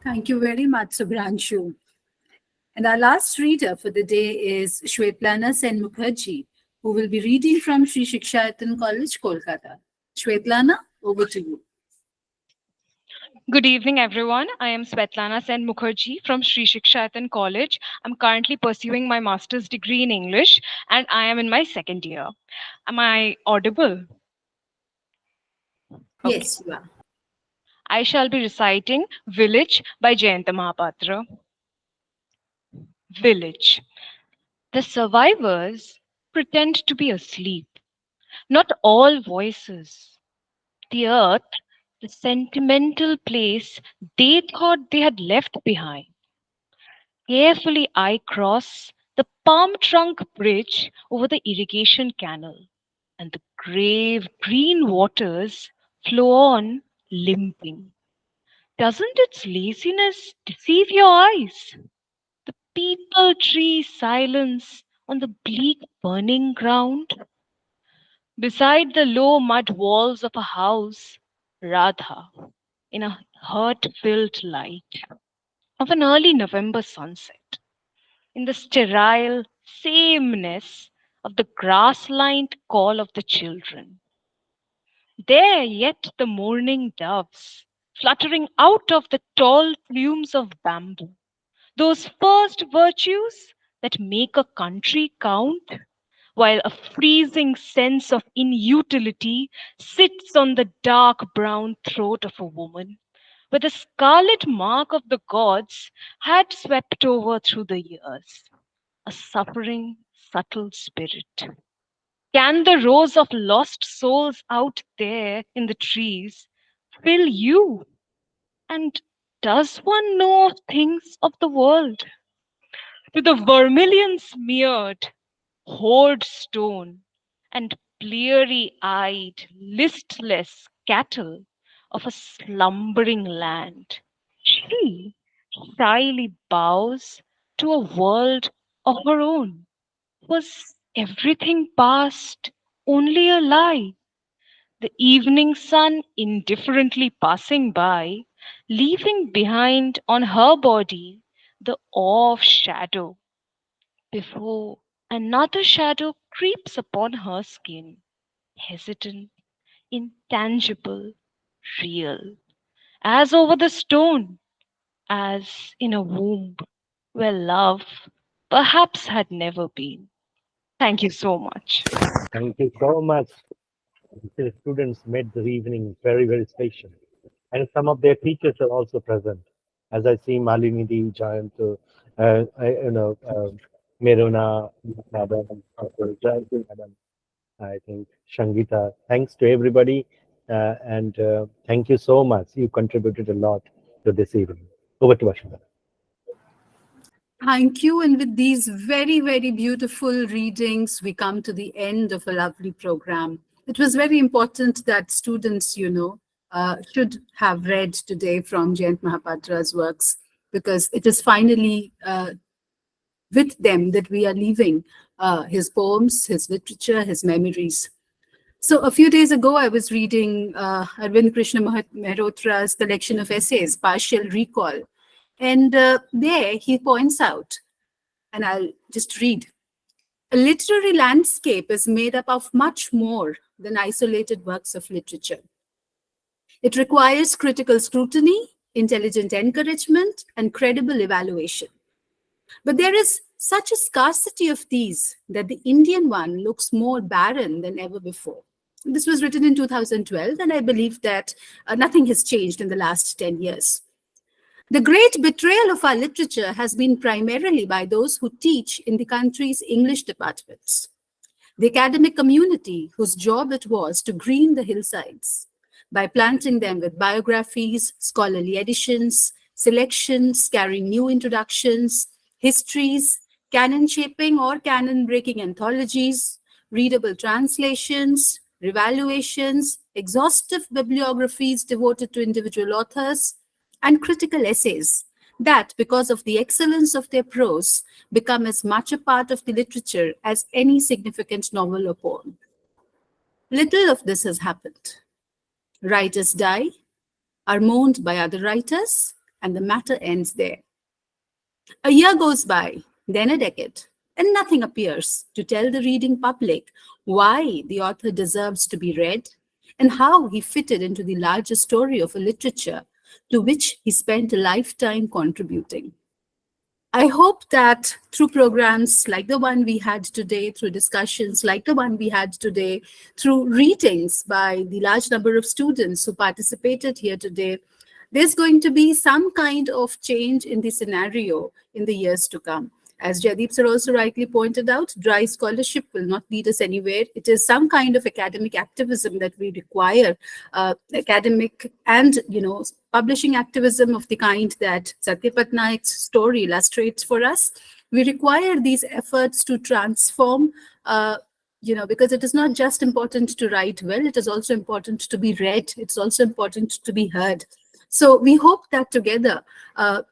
Thank you very much, Subhranshu. And our last reader for the day is Shwetlana Sen Mukherjee, who will be reading from Sri Shikshayatan College, Kolkata. Shwetlana, over to you. Good evening, everyone. I am Svetlana Sen Mukherjee from Sri Shikshayatan College. I'm currently pursuing my master's degree in English, and I am in my second year. Am I audible? Yes, you are. I shall be reciting Village by Jayanta Mahapatra. Village. The survivors pretend to be asleep. Not all voices. The earth, the sentimental place they thought they had left behind. Carefully I cross the palm trunk bridge over the irrigation canal, and the grave green waters flow on limping. Doesn't its laziness deceive your eyes? The peepal tree silence on the bleak burning ground. Beside the low mud walls of a house, Radha, in a hurt-filled light of an early November sunset, in the sterile sameness of the grass-lined call of the children. There yet the morning doves, fluttering out of the tall plumes of bamboo, those first virtues that make a country count, while a freezing sense of inutility sits on the dark brown throat of a woman, where the scarlet mark of the gods had swept over through the years, a suffering, subtle spirit. Can the rows of lost souls out there in the trees fill you? And does one know of things of the world? To the vermilion smeared, hoard stone, and bleary-eyed, listless cattle of a slumbering land, she shyly bows to a world of her own. Was everything past only a lie? The evening sun indifferently passing by, leaving behind on her body the awe of shadow, before another shadow creeps upon her skin, hesitant, intangible, real, as over the stone, as in a womb where love perhaps had never been. Thank you so much. Thank you so much. The students made the evening very, very special. And some of their teachers are also present. As I see Malinidhi, Jayanta, Meruna, Madam, Jayanti, Madam, I think Shangita. Thanks to everybody. And thank you so much. You contributed a lot to this evening. Over to Ashwani. Thank you. And with these very, very beautiful readings, we come to the end of a lovely program. It was very important that students, should have read today from Jayant Mahapatra's works, because it is finally with them that we are leaving his poems, his literature, his memories. So a few days ago, I was reading Arvind Krishna Mehrotra's collection of essays, Partial Recall. And there he points out, and I'll just read, a literary landscape is made up of much more than isolated works of literature. It requires critical scrutiny, intelligent encouragement, and credible evaluation. But there is such a scarcity of these that the Indian one looks more barren than ever before. This was written in 2012, and I believe that nothing has changed in the last 10 years. The great betrayal of our literature has been primarily by those who teach in the country's English departments. The academic community, whose job it was to green the hillsides by planting them with biographies, scholarly editions, selections carrying new introductions, histories, canon-shaping or canon-breaking anthologies, readable translations, revaluations, exhaustive bibliographies devoted to individual authors, and critical essays that, because of the excellence of their prose, become as much a part of the literature as any significant novel or poem. Little of this has happened. Writers die, are mourned by other writers, and the matter ends there. A year goes by, then a decade, and nothing appears to tell the reading public why the author deserves to be read and how he fitted into the larger story of a literature to which he spent a lifetime contributing. I hope that through programs like the one we had today, through discussions like the one we had today, through readings by the large number of students who participated here today, there's going to be some kind of change in the scenario in the years to come. As Jaydeep sir also rightly pointed out, dry scholarship will not lead us anywhere. It is some kind of academic activism that we require, academic and publishing activism of the kind that Satya Pattnaik's story illustrates for us. We require these efforts to transform, because it is not just important to write well, it is also important to be read. It's also important to be heard. So we hope that together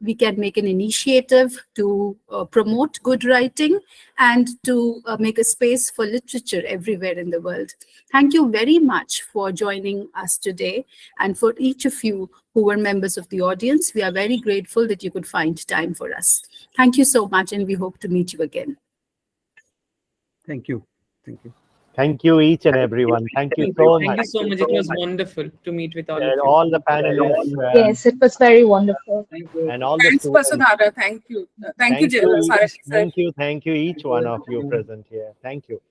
we can make an initiative to promote good writing and to make a space for literature everywhere in the world. Thank you very much for joining us today, and for each of you who were members of the audience. We are very grateful that you could find time for us. Thank you so much, and we hope to meet you again. Thank you. Thank you. Thank you, each and everyone. Thank you so much. Thank you so much. It was wonderful to meet with all of you. All the panelists. Yes, it was very wonderful. And all the Thanks, students. Vasudhara. Thank you. Thank you, Thank Saraki sir. you, each one of you present here. Thank you.